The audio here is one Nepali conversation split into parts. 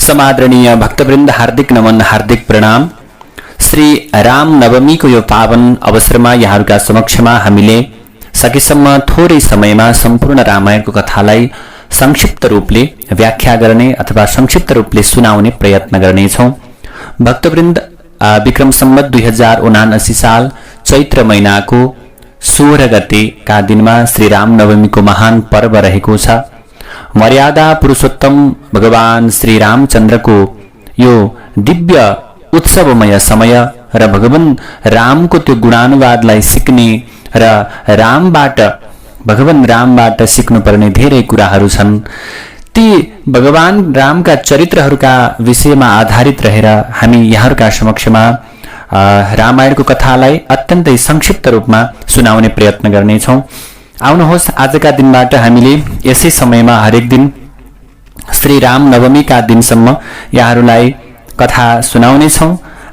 समादरणीय भक्तवृन्द, हार्दिक नमन, हार्दिक प्रणाम। श्री राम नवमीको यो पावन अवसरमा यहाँहरूका समक्षमा हामीले सकेसम्म थोरै समयमा सम्पूर्ण रामायणको कथालाई संक्षिप्त रूपले व्याख्या गर्ने अथवा संक्षिप्त रूपले सुनाउने प्रयत्न गर्नेछौँ। भक्तवृन्द, विक्रम सम्वत 2079 साल चैत्र महिनाको 16 गतेका दिनमा श्री राम नवमीको महान पर्व रहेको छ। मर्यादा पुरुषोत्तम भगवान श्री रामचन्द्रको यो दिव्य उत्सवमय समय र भगवान रामको त्यो गुणानुवादलाई सिक्ने र भगवान रामबाट सिक्नुपर्ने धेरै कुराहरू छन्। ती भगवान रामका चरित्रहरूका विषयमा आधारित रहेर हामी यहाँहरूका समक्षमा रामायणको कथालाई अत्यन्तै संक्षिप्त रूपमा सुनाउने प्रयत्न गर्नेछौँ। आउनुहोस्, आजका दिनबाट हामीले यसै समयमा हरेक दिन श्री राम नवमीका दिनसम्म यहाँहरूलाई कथा सुनाउनेछौँ।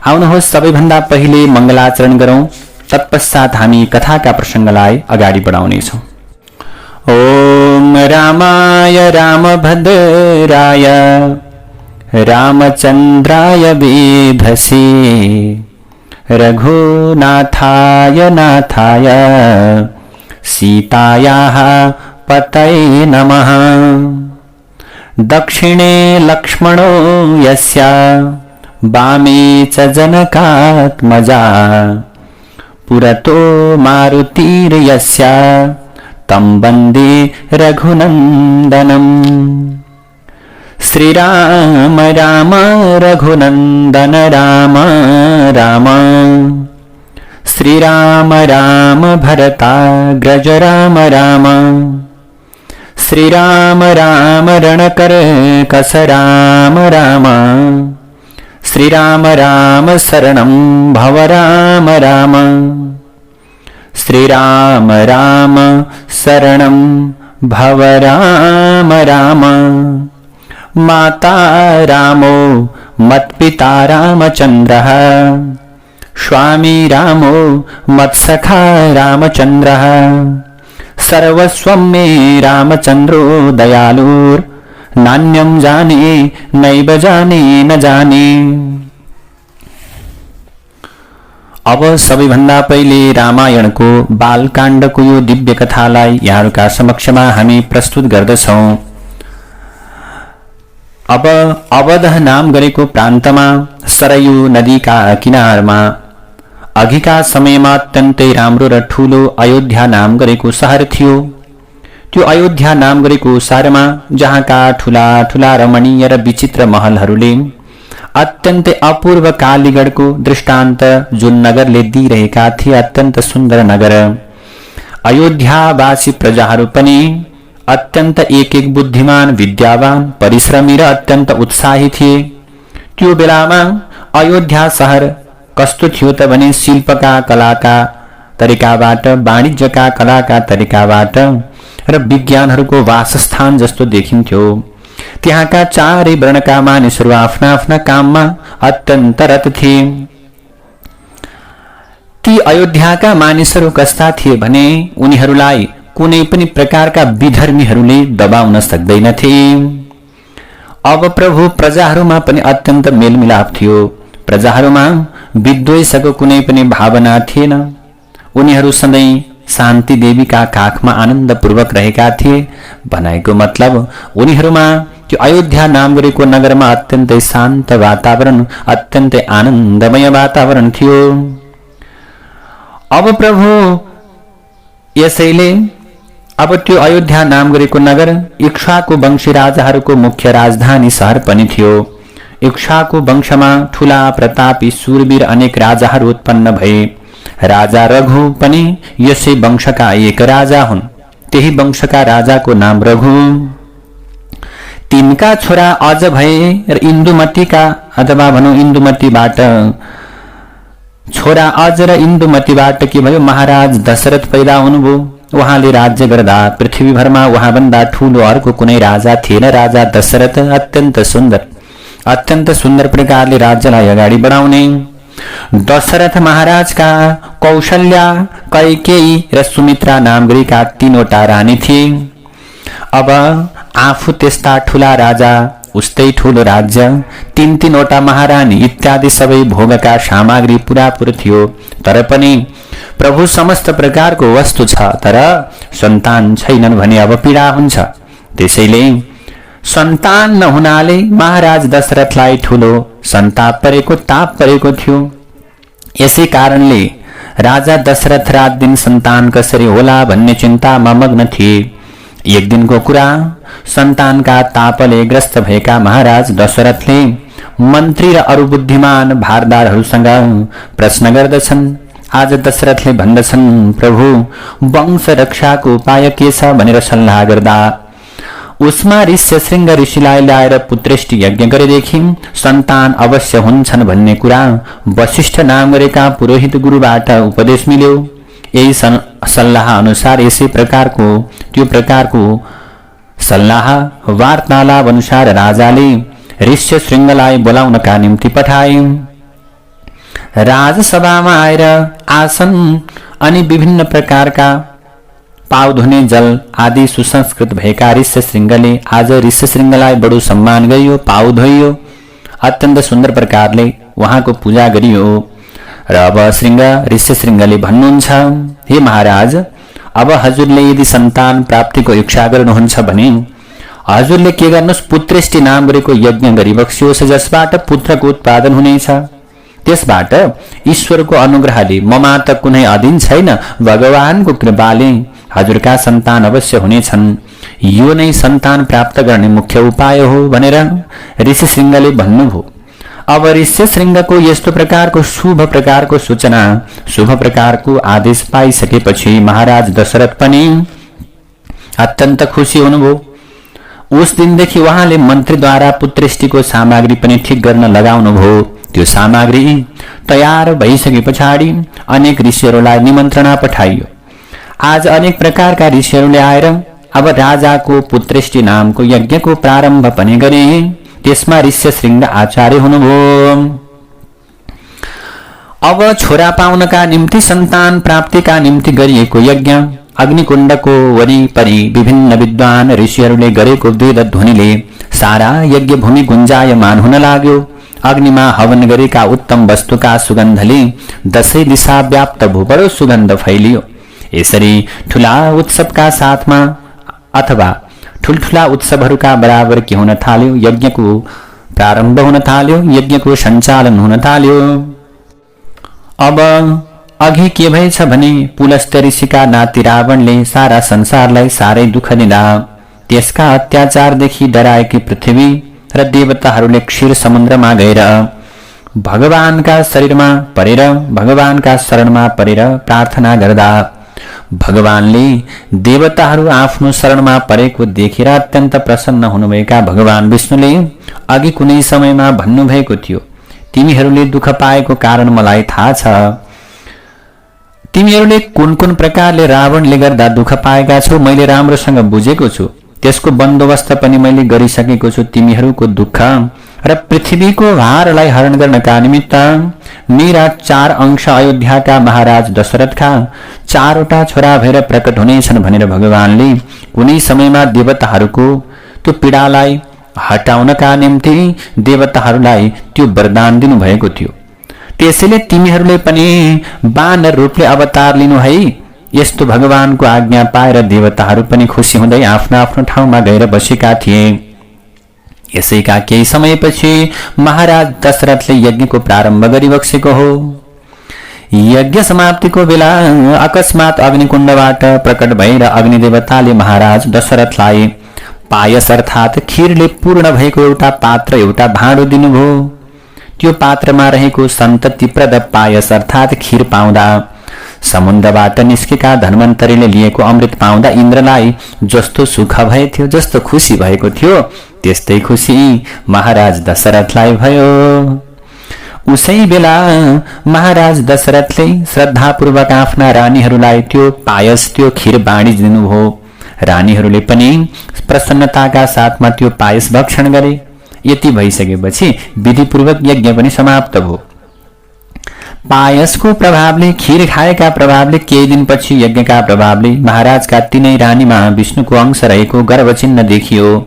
आउनुहोस्, सबैभन्दा पहिले मङ्गलाचरण गरौँ, तत्पश्चात हामी कथाका प्रसङ्गलाई अगाडि बढाउनेछौँ। ओम रामाय रामभद्राय रामचन्द्राय वेधसे रघुनाथाय नाथाय सीतायाः पतये नमः। दक्षिणे लक्ष्मणो यस्य वामे च जनकात्मजा पुरतो मारुतिर्यस्य तं वन्दे रघुनन्दनम्। श्रीराम राम रघुनन्दन राम राम श्रीराम राम भरताग्रज राम राम श्रीराम राम रणकर्कश राम राम श्रीराम राम शरणं भव राम राम श्रीराम राम शरणं भव राम राम। माता रामो मत्पिता रामचन्द्रः स्वामी रामो मत्सखा रामचन्द्रः सर्वस्वं मे रामचन्द्रो दयालुर्नान्यं जाने नैव जाने न जाने। अब सबैभन्दा पहिले रामायणको बालकाण्डको यो दिव्य कथालाई यहाँहरूका समक्षमा हामी प्रस्तुत गर्दछौँ। अब अवध नाम गरेको प्रान्तमा सरयू नदीका किनारमा अघिका समयमा अत्यन्तै राम्रो र ठूलो अयोध्या नाम गरेको शहर थियो। त्यो अयोध्या नाम गरेको शहरमा जहाँका ठूला ठूला रमणीय र विचित्र महलहरूले अत्यन्तै अपूर्व कालीगढको दृष्टान्त जुन नगरले दिइरहेका थिए, अत्यन्त सुन्दर नगर। अयोध्यावासी प्रजाहरू पनि अत्यन्त एक बुद्धिमान, विद्यावान, परिश्रमी र अत्यन्त उत्साही थिए। त्यो बेलामा अयोध्या शहर कस्तो थियो त भने शिल्पका कलाका तरिकाबाट, वाणिज्यका कलाका तरिकाबाट र विज्ञानहरूको वासस्थान जस्तो देखिन्थ्यो। त्यहाँका चारै वर्णका मानिसहरू आफ्ना आफ्ना काममा अत्यन्त रत थिए। ती अयोध्याका मानिसहरू कस्ता थिए भने उनीहरूलाई कुनै पनि प्रकारका विधर्मीहरूले दबाउन सक्दैनथे। अब प्रभु प्रजाहरूमा पनि अत्यन्त मेलमिलाप थियो। प्रजाहरूमा विद्वेषको कुनै पनि भावना थिएन। उनीहरू सधैँ शान्ति देवीका काखमा आनन्दपूर्वक रहेका थिए। भनाइको मतलब उनीहरूमा त्यो अयोध्या नाम गरेको नगरमा अत्यन्तै शान्त वातावरण, अत्यन्तै आनन्दमय वातावरण थियो। अब प्रभु यसैले अब त्यो अयोध्या नाम गरेको नगर इक्ष्वाकु वंशी राजाहरूको मुख्य राजधानी शहर पनि थियो। इक्ष्वाकु वंशमा ठूला प्रतापी शूरवीर अनेक राजाहरू उत्पन्न भए। राजा रघु पनि यसै वंशका एक राजा हुन्। त्यही वंशका राजाको नाम रघु। तिनका छोरा अझ भए र इन्दुमतीका अथवा भनौँ इन्दुमतीबाट छोरा अझ र इन्दुमतीबाट के भयो, महाराज दशरथ पैदा हुनुभयो। उहाँले राज्य गर्दा पृथ्वीभरमा उहाँभन्दा ठूलो अर्को कुनै राजा थिएन। राजा दशरथ अत्यन्त सुन्दर प्रकारले राज्यलाई अगाडि बढाउने। दशरथ महाराजका कौशल्या, कैकेयी र सुमित्रा नाम गरेका तीनवटा रानी थिए। अब आफू त्यस्ता ठूला राजा उस्तै ठूलो राज्य, 3-3वटा महारानी इत्यादि सबै भोगका सामग्री पुरापुर थियो। तर पनि प्रभु समस्त प्रकारको वस्तु छ, तर सन्तान छैनन् भने अब पीडा हुन्छ। त्यसैले सन्तान नहुनाले महाराज दशरथलाई ठूलो सन्ताप परेको, ताप परेको थियो। यसै कारणले राजा दशरथ रात दिन सन्तान कसरी होला भन्ने चिन्तामा मग्न थिए। एक दिनको कुरा, सन्तानका तापले ग्रस्त भएका महाराज दशरथले मन्त्री र अरू बुद्धिमान भारदारहरूसँग प्रश्न गर्दछन्। आज दशरथले भन्दछन्, प्रभु वंश रक्षाको उपाय के छ भनेर सल्लाह गर्दा उसमा ऋष्यशृङ्ग ऋषिलाई ल्याएर पुत्रेष्टि यज्ञ गरेदेखि सन्तान अवश्य हुन्छन् भन्ने कुरा वशिष्ठ नाम गरेका पुरोहित गुरुबाट उपदेश मिल्यो। यही सल्लाह अनुसार यसै प्रकारको त्यो प्रकारको सल्लाह वार्तालाप अनुसार राजाले ऋष्यशृङ्गलाई बोलाउनका निम्ति पठाए। राजसभामा आएर आसन अनि विभिन्न प्रकारका पाउ धुने जल आदि सुसंस्कृत भएका ऋष्यशृङ्गले आज ऋष्यशृङ्गलाई बडो सम्मान गरियो, पाउ धोइयो, अत्यन्त सुन्दर प्रकारले उहाँको पूजा गरियो। र अब ऋष्यशृङ्गले भन्नुहुन्छ, हे महाराज, अब हजुरले यदि सन्तान प्राप्तिको इच्छा गर्नुहुन्छ भने हजुरले के गर्नुहोस्, पुत्रेष्टि नाम गरेको यज्ञ गरिबक्सियोस्, जसबाट पुत्रको उत्पादन हुनेछ। त्यसबाट ईश्वरको अनुग्रहले, ममा त कुनै अधीन छैन, भगवानको कृपाले हजुरका सन्तान अवश्य हुनेछन्। यो नै सन्तान प्राप्त गर्ने मुख्य उपाय हो भनेर ऋष्यशृङ्गले भन्नुभयो। अब ऋष्यशृङ्गको यस्तो प्रकारको शुभ प्रकारको सूचना, शुभ प्रकारको आदेश पाइसकेपछि महाराज दशरथ पनि अत्यन्त खुसी हुनुभयो। उस दिनदेखि उहाँले मन्त्रीद्वारा पुत्रेष्टिको सामग्री पनि ठिक गर्न लगाउनुभयो। त्यो सामग्री तयार भइसके पछाडि अनेक ऋषिहरूलाई निमन्त्रणा पठाइयो। आज अनेक प्रकारका ऋषिहरूले आएर अब राजाको पुत्रेष्टि नामको यज्ञको प्रारम्भ पनि गरे। त्यसमा ऋष्यशृङ्ग आचार्य हुनुभयो। अब छोरा पाउनका निम्ति, सन्तान प्राप्तिका निम्ति गरिएको यज्ञ अग्निकुण्डको वरिपरि विभिन्न विद्वान ऋषिहरूले गरेको वेद ध्वनिले सारा यज्ञ भूमि गुन्जायमान हुन लाग्यो। अग्निमा हवन गरेका उत्तम वस्तुका सुगन्धले दशै दिशा व्याप्त भयो, बडो सुगन्ध फैलियो। यसरी ठूला उत्सवका साथमा अथवा ठूल्ठूला उत्सवहरूका बराबर के हुन थाल्यो, यज्ञको प्रारम्भ हुन थाल्यो, यज्ञको सञ्चालन हुन थाल्यो। अब अघि के भएछ भने पुलस्त्य ऋषिका नाति रावणले सारा संसारलाई साह्रै दुःख दिँदा त्यसका अत्याचारदेखि डराएकी पृथ्वी र देवताहरूले क्षीर समुद्रमा गएर भगवानका शरीरमा परेर, भगवानका शरणमा परेर प्रार्थना गर्दा भगवानले देवताहरू आफ्नो शरणमा परेको देखेर अत्यन्त प्रसन्न हुनुभएका भगवान विष्णुले अघि कुनै समयमा भन्नुभएको थियो, तिमीहरूले दुःख पाएको कारण मलाई थाहा छ। तिमीहरूले कुन कुन प्रकारले रावणले गर्दा दुःख पाएका छौ मैले राम्रोसँग बुझेको छु। त्यसको बन्दोबस्त पनि मैले गरिसकेको छु। तिमीहरूको दुःख र पृथ्वीको भारलाई हरण गर्नका निमित्त मेरा 4 अंश अयोध्याका महाराज दशरथका 4वटा छोरा भएर प्रकट हुनेछन् भनेर भगवानले कुनै समयमा देवताहरूको त्यो पीडालाई हटाउनका निम्ति देवताहरूलाई त्यो वरदान दिनुभएको थियो। त्यसैले तिमीहरूले पनि वानर रूपले अवतार लिनु है। यस्तो भगवानको आज्ञा पाएर देवताहरू पनि खुसी हुँदै आफ्नो आफ्नो ठाउँमा गएर बसेका थिए। यसैका केही समयपछि महाराज दशरथले यज्ञको प्रारम्भ गरिबक्सेको हो। यज्ञ समाप्तिको बेला अकस्मात अग्निकुण्डबाट प्रकट भएर अग्निदेवताले महाराज दशरथलाई पायस अर्थात खीरले पूर्ण भएको एउटा पात्र, एउटा भाँडो दिनुभयो। त्यो पात्रमा रहेको सन्ततिप्रद पायस अर्थात खीर पाउँदा समुद्रबाट निस्केका धन्वन्तरीले लिएको अमृत पाउँदा इन्द्रलाई जस्तो सुख भएथ्यो, जस्तो खुसी भएको थियो, त्यस्तै खुसी महाराज दशरथलाई भयो। उसै बेला महाराज दशरथले श्रद्धापूर्वक आफ्ना रानीहरूलाई त्यो पायस, त्यो खीर बाँडिदिनुभयो। रानीहरूले पनि प्रसन्नताका साथमा त्यो पायस भक्षण गरे। यति भइसकेपछि विधिपूर्वक यज्ञ पनि समाप्त भयो। पायसको प्रभावले, खीर खाएका प्रभावले, केही दिनपछि यज्ञका प्रभावले महाराजका तीनै रानीमा विष्णुको अंश रहेको गर्भचिन्ह देखियो।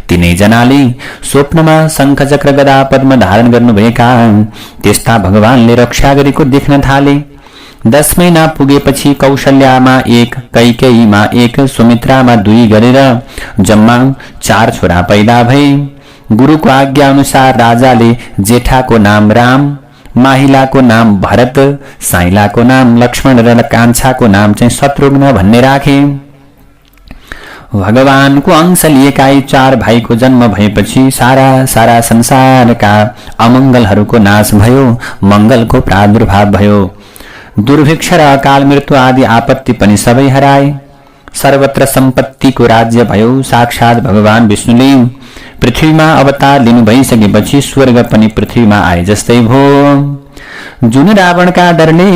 तीनैजनाले स्वप्नमा शंख चक्र गदा पद्म धारण गर्नुभएका त्यस्ता भगवानले रक्षा गरेको देख्न थाले। 10 महिना पुगेपछि कौशल्यामा 1, कैकेयीमा 1, सुमित्रामा 2 गरेर जम्मा 4 छोरा पैदा भए। गुरुको आज्ञा अनुसार राजाले जेठाको नाम राम, माहिलाको नाम भरत, साइलाको नाम लक्ष्मण र कान्छाको नाम चाहिँ शत्रुघ्न भन्ने राखे। भगवानको अंश लिएका यी 4 भाइको जन्म भएपछि सारा संसारका अमंगलहरूको नाश भयो, मंगलको प्रादुर्भाव भयो। दुर्भिक्ष र अकाल मृत्यु आदि आपत्ति पनि सबै हराए। सर्वत्र सम्पत्तिको राज्य भयो। साक्षात भगवान विष्णुले पृथ्वीमा अवतार लिनु भइसकेपछि स्वर्ग पनि पृथ्वीमा आए जस्तै भयो। जुन रावणका डरले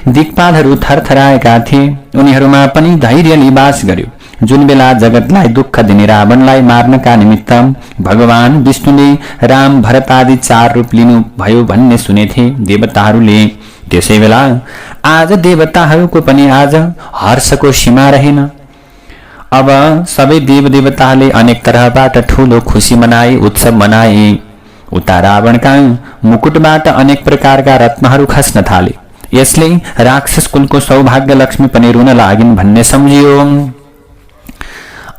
दिक्पालहरू थरथराएका थिए, उनीहरूमा पनि धैर्यले वास गर्यो। जुन बेला जगतलाई दुःख दिने रावणलाई मार्नका निमित्त भगवान विष्णुले राम, भरत आदि 4 रूप लिनु भयो भन्ने सुनेथे देवताहरूले। त्यसै बेला आज देवताहरूको पनि आज हर्षको सीमा रहेन। अब सबै देवदेवताले अनेक तरहबाट ठूलो खुशी मनाए, उत्सव मनाए। उता रावणका मुकुटबाट अनेक प्रकारका रत्नहरू खस्न थाले। यसले राक्षस कुलको सौभाग्य लक्ष्मी पनि रुन लागिन् भन्ने सम्झियो।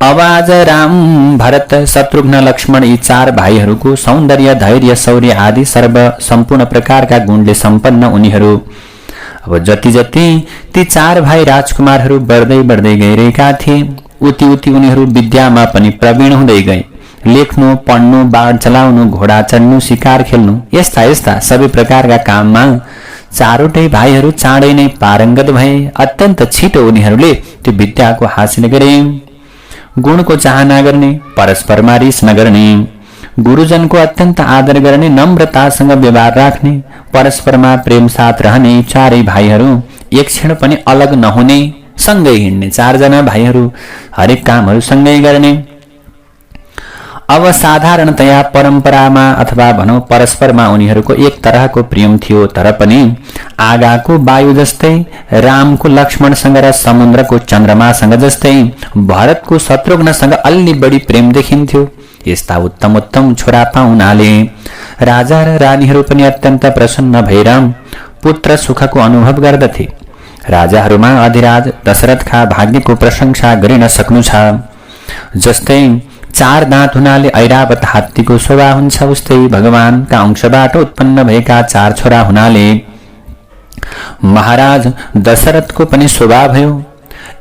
अब आज राम, भरत, शत्रुघ्न, लक्ष्मण यी 4 भाइहरूको सौन्दर्य, धैर्य, शौर्य आदि सर्व सम्पूर्ण प्रकारका गुणले सम्पन्न उनीहरू। अब जति जति ती 4 भाइ राजकुमारहरू बढ्दै गइरहेका थिए, उति उति उनीहरू विद्यामा पनि प्रवीण हुँदै गए। लेख्नु, पढ्नु, बाण चलाउनु, घोडा चढ्नु, शिकार खेल्नु, यस्ता सबै प्रकारका काममा 4वटै भाइहरू चाँडै नै पारङ्गत भए। अत्यन्त छिटो उनीहरूले त्यो विद्याको हासिल गरे। गुणको चाहना गर्ने, परस्परमा रिस नगर्ने, गुरुजनको अत्यन्त आदर गर्ने, नम्रतासँग व्यवहार राख्ने, परस्परमा प्रेम साथ रहने 4 भाइहरू एक क्षण पनि अलग नहुने, सँगै हिँड्ने 4 जना भाइहरू हरेक कामहरू सँगै गर्ने। अब साधारणतया परम्परामा अथवा भनौं परस्परमा उनीहरूको एक तरहको प्रेम थियो, तर पनि आगाको वायु जस्तै, रामको लक्ष्मणसँग र समुद्रको चन्द्रमासँग जस्तै भरतको शत्रुघ्नसँग अलि बढी प्रेम देखिन्थ्यो। यस्ता उत्तम उत्तम छोरा पाउनाले राजा र रानीहरू पनि अत्यन्त प्रसन्न भएर पुत्र सुखको अनुभव गर्दथे। राजाहरूमा अधिराज दशरथका भाग्यको प्रशंसा गरिन सक्नु छ। जस्तै 4 दाँत हुनाले ऐरावत हात्तीको शोभा हुन्छ, उस्तै भगवानका अंशबाट उत्पन्न भएका 4 छोरा हुनाले महाराज दशरथको पनि शोभा भयो।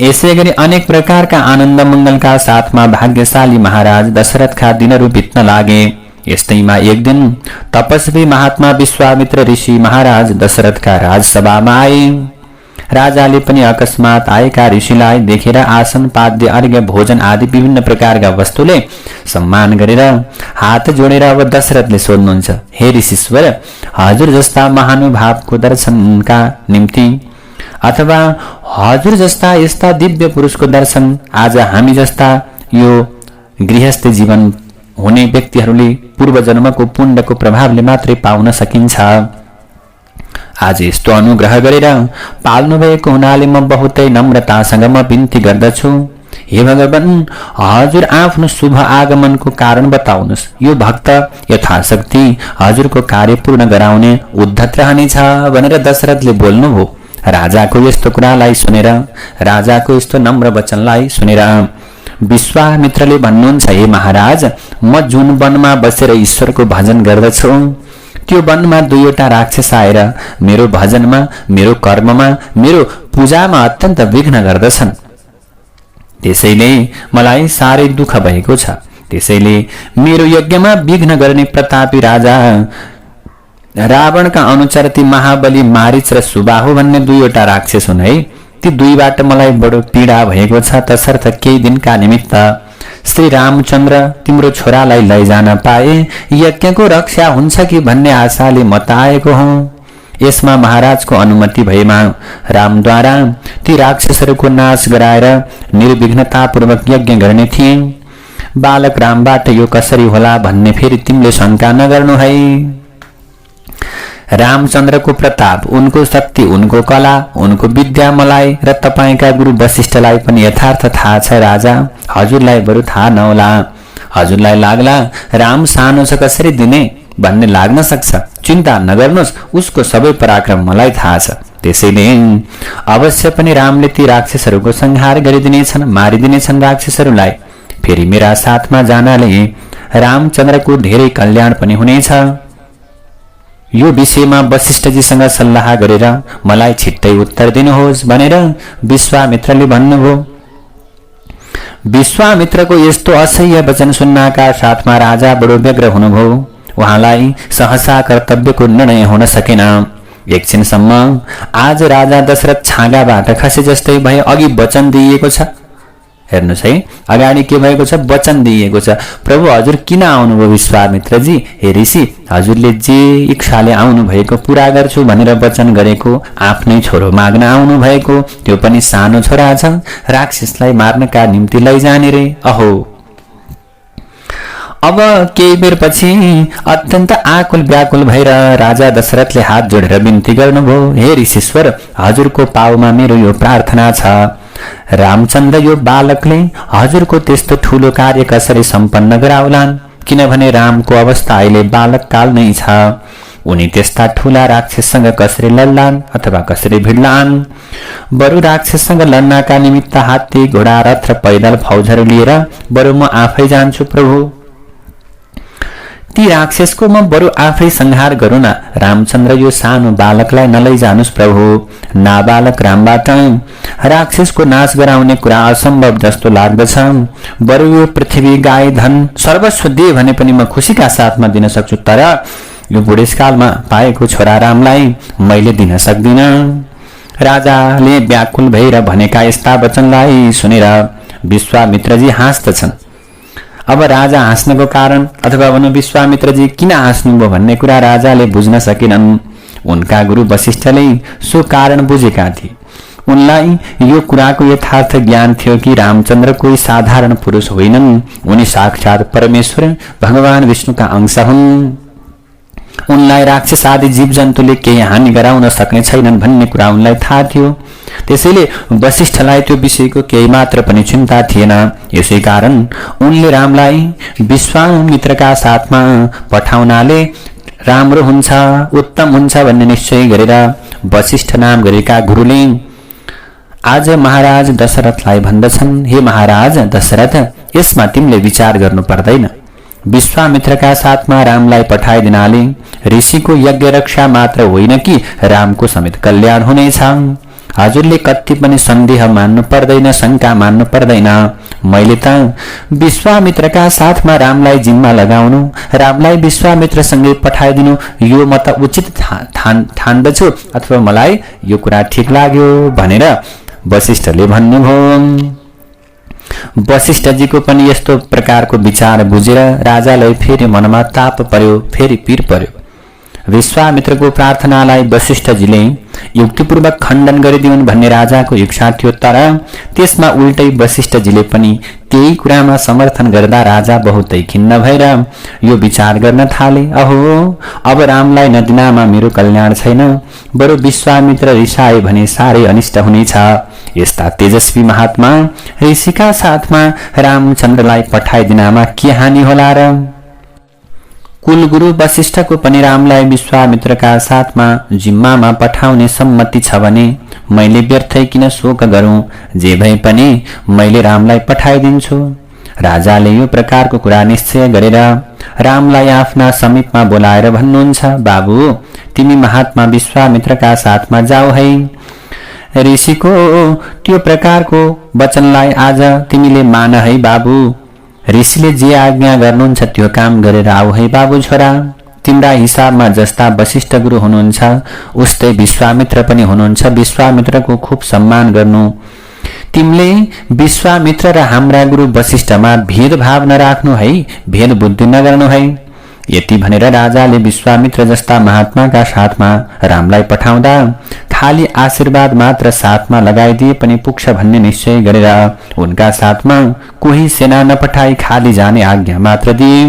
यसै गरी अनेक प्रकारका आनन्द मंगलका साथमा भाग्यशाली महाराज दशरथका दिनहरू बित्न लागे। यस्तैमा एक दिन तपस्वी महात्मा विश्वामित्र ऋषि महाराज दशरथका राजसभामा आए। राजाले पनि अकस्मात आएका ऋषिलाई देखेर आसन, पाद्य, अर्घ्य, भोजन आदि विभिन्न प्रकारका वस्तुले सम्मान गरेर हात जोडेर अब दशरथले सोध्नुहुन्छ, हे ऋषीश्वर, हजुर जस्ता महानुभावको दर्शनका निम्ति अथवा हजुर जस्ता यस्ता दिव्य पुरुषको दर्शन आज हामी जस्ता यो गृहस्थ जीवन हुने व्यक्तिहरूले पूर्व जन्मको पुण्यको प्रभावले मात्रै पाउन सकिन्छ। आज यस्तो अनुग्रह गरेर पाल्नु भएको हुनाले म बहुतै नम्रतासँग म बिन्ती गर्दछु, हे भगवान, हजुर आफ्नो शुभ आगमनको कारण बताउनुस्। यो भक्त यथाशक्ति हजुरको कार्य पूर्ण गराउने उद्धत रहनेछ भनेर दशरथले बोल्नुभयो। राजाको यस्तो कुरालाई सुनेर, राजाको यस्तो नम्र वचनलाई सुनेर विश्वामित्रले भन्नुहुन्छ, हे महाराज, म जुन वनमा बसेर ईश्वरको भजन गर्दछु त्यो वनमा 2वटा राक्षस आएर मेरो भजनमा, मेरो कर्ममा, मेरो पूजामा अत्यन्त विघ्न गर्दछन्। त्यसैले मलाई साह्रै दुःख भएको छ। त्यसैले मेरो यज्ञमा विघ्न गर्ने प्रतापी राजा रावणका अनुचर ती महाबली मारीच र सुबाहु भन्ने 2वटा राक्षस हुन् है। ती 2बाट मलाई बडो पीडा भएको छ। तसर्थ केही दिनका निमित्त श्री रामचन्द्र तिम्रो छोरालाई लैजान पाए यज्ञको रक्षा हुन्छ कि भन्ने आशाले म त आएको हुँ। यसमा महाराजको अनुमति भएमा रामद्वारा ती राक्षसहरूको नाश गराएर निर्विघ्नतापूर्वक यज्ञ गर्ने थिए। बालक रामबाट यो कसरी होला भन्ने फेरि तिमीले शंका नगर्नु है। रामचन्द्रको प्रताप, उनको शक्ति, उनको कला, उनको विद्या मलाई र तपाईका गुरु वशिष्ठलाई पनि यथार्थ थाहा छ राजा। हजुरलाई बरु थाहा नहोला। हजुरलाई लाग्ला राम सानो छ कसरी दिने भन्ने लाग्न सक्छ। चिन्ता नगर्नुहोस्, उसको सबै पराक्रम मलाई थाहा छ। त्यसैले अवश्य पनि रामले ती राक्षसहरूको संहार गरिदिनेछन्, मारिदिनेछन् राक्षसहरूलाई। फेरि मेरा साथमा जानाले रामचन्द्रको धेरै कल्याण पनि हुनेछ। यो विषयमा वशिष्ठजीसँग सल्लाह गरेर मलाई छिट्टै उत्तर दिनुहोस् भनेर विश्वामित्रले भन्नुभयो। विश्वामित्रको यस्तो असह्य वचन सुन्नका साथमा राजा बडो व्यग्र हुनुभयो। उहाँलाई सहसा कर्तव्यको निर्णय हुन सकेन। एकछिनसम्म आज राजा दशरथ छाँगाबाट खसे जस्तै भए। अघि वचन दिइएको छ, हेर्नुहोस् है, अगाडि के भएको छ, वचन दिइएको छ। प्रभु हजुर किन आउनुभयो विश्वामित्रजी? हे ऋषि, हजुरले जे इच्छाले आउनु भएको पूरा गर्छु भनेर वचन गरेको, आफ्नै छोरो माग्न आउनु भएको, त्यो पनि सानो छोरा छ, राक्षसलाई मार्नका निम्ति लैजाने रे। अहो, अब केही बेरपछि अत्यन्त आकुल व्याकुल भएर राजा दशरथले हात जोडेर बिन्ती गर्नुभयो। हे ऋषिश्वर, हजुरको पाउमा मेरो यो प्रार्थना छ, रामचन्द्र यो बालकले हजुरको त्यस्तो ठूलो कार्य कसरी सम्पन्न गराउलान्? किनभने रामको अवस्था अहिले बालक काल नै छ। उनी त्यस्ता ठूला राक्षससँग कसरी लड्लान् अथवा कसरी भिड्लान्? बरु राक्षससँग लड्नका निमित्त हात्ती, घोडा, रथ र पैदल फौजहरू लिएर बरु म आफै जान्छु प्रभु। ती राक्षसको म बरु आफै संहार गरौँ न। रामचन्द्र यो सानो बालकलाई नलैजानुस् प्रभु। नाबालक रामबाट राक्षसको नाश गराउने कुरा असम्भव जस्तो लाग्दछ। बरु यो पृथ्वी, गाई, धन सर्वस्व दे भने पनि म खुसीका साथमा दिन सक्छु, तर यो बुढेसकालमा पाएको छोरा रामलाई मैले दिन सक्दिन। राजाले व्याकुल भएर भनेका यस्ता वचनलाई सुनेर विश्वामित्रजी हाँस्दछन्। अब राजा हाँस्नको कारण अथवा भनौँ विश्वामित्रजी किन हाँस्नुभयो भन्ने कुरा राजाले बुझ्न सकेनन्। उनका गुरु वशिष्ठले सो कारण बुझेका थिए। उनलाई यो कुराको यथार्थ ज्ञान थियो कि रामचन्द्र कोही साधारण पुरुष होइनन्, उनी साक्षात परमेश्वर भगवान विष्णुका अंश हुन्। उनलाई राक्षस आदि जीव जन्तुले केही हानि गराउन सक्ने छैनन् भन्ने कुरा उनलाई थाहा थियो। त्यसैले वशिष्ठलाई त्यो विषयको केही मात्र पनि चिन्ता थिएन। यसै कारण उनले रामलाई विश्वामित्रका साथमा पठाउनाले राम्रो हुन्छ, उत्तम हुन्छ भन्ने निश्चय गरेर वशिष्ठ नाम गरेका गुरुले आज महाराज दशरथलाई भन्दछन्, हे महाराज दशरथ, यसमा तिमीले विचार गर्नु पर्दैन। विश्वामित्रका साथमा रामलाई पठाइदिनाले ऋषिको यज्ञ रक्षा मात्र होइन कि रामको समेत कल्याण हुनेछ। हजुरले कति पनि सन्देह मान्नु पर्दैन, शंका मान्नु पर्दैन। मैले त विश्वामित्रका साथमा रामलाई जिम्मा लगाउनु, रामलाई विश्वामित्रसँगै पठाइदिनु यो म त उचित ठान्दछु अथवा मलाई यो कुरा ठिक लाग्यो भनेर वशिष्ठले भन्नुभयो। वशिष्ठजीको पनि यस्तो प्रकारको विचार बुझेर राजालाई फेरि मनमा ताप पर्यो, फेरि पीर पर्यो। विश्वामित्रको प्रार्थनालाई वशिष्ठजीले युक्तिपूर्वक खण्डन गरिदिउन् भन्ने राजाको इच्छा थियो, तर त्यसमा उल्टै वशिष्ठजीले पनि त्यही कुरामा समर्थन गर्दा राजा बहुतै खिन्न भएर यो विचार गर्न थाले, अहो अब रामलाई नदिनामा मेरो कल्याण छैन, बरु विश्वामित्र रिसाए भने साह्रै अनिष्ट हुनेछ। यस्ता तेजस्वी महात्मा ऋषिका साथमा रामचन्द्रलाई पठाइदिनामा के हानि होला र? कुलगुरु वशिष्ठको पनि रामलाई विश्वामित्रका साथमा जिम्मामा पठाउने सम्मति छ भने मैले व्यर्थै किन शोक गरौं? जे भए पनि मैले रामलाई पठाइदिन्छु। राजाले यो प्रकारको कुरा निश्चय गरेर रामलाई आफ्ना समीपमा बोलाएर भन्नुहुन्छ, बाबु तिमी महात्मा विश्वामित्रका साथमा जाऊ है। ऋषिको त्यो प्रकारको वचनलाई आज तिमीले मान है बाबु। ऋषिले जे आज्ञा गर्नुहुन्छ त्यो काम गरेर आऊ है बाबु छोरा। तिम्रा हिसाबमा जस्ता वशिष्ठ गुरु हुनुहुन्छ उस्तै विश्वामित्र पनि हुनुहुन्छ। विश्वामित्रको खूब सम्मान गर्नु। तिमीले विश्वामित्र र हाम्रा गुरु वशिष्ठमा भेदभाव नराख्नु है, भेद बुद्धि नगर्नु है। यति भनेर राजाले विश्वामित्र जस्ता महात्माका साथमा रामलाई पठाउँदा खाली आशीर्वाद मात्र साथमा लगाइदिए पनि पुग्छ भन्ने निश्चय गरेर उनका साथमा कोही सेना नपठाई खाली जाने आज्ञा मात्र दिए।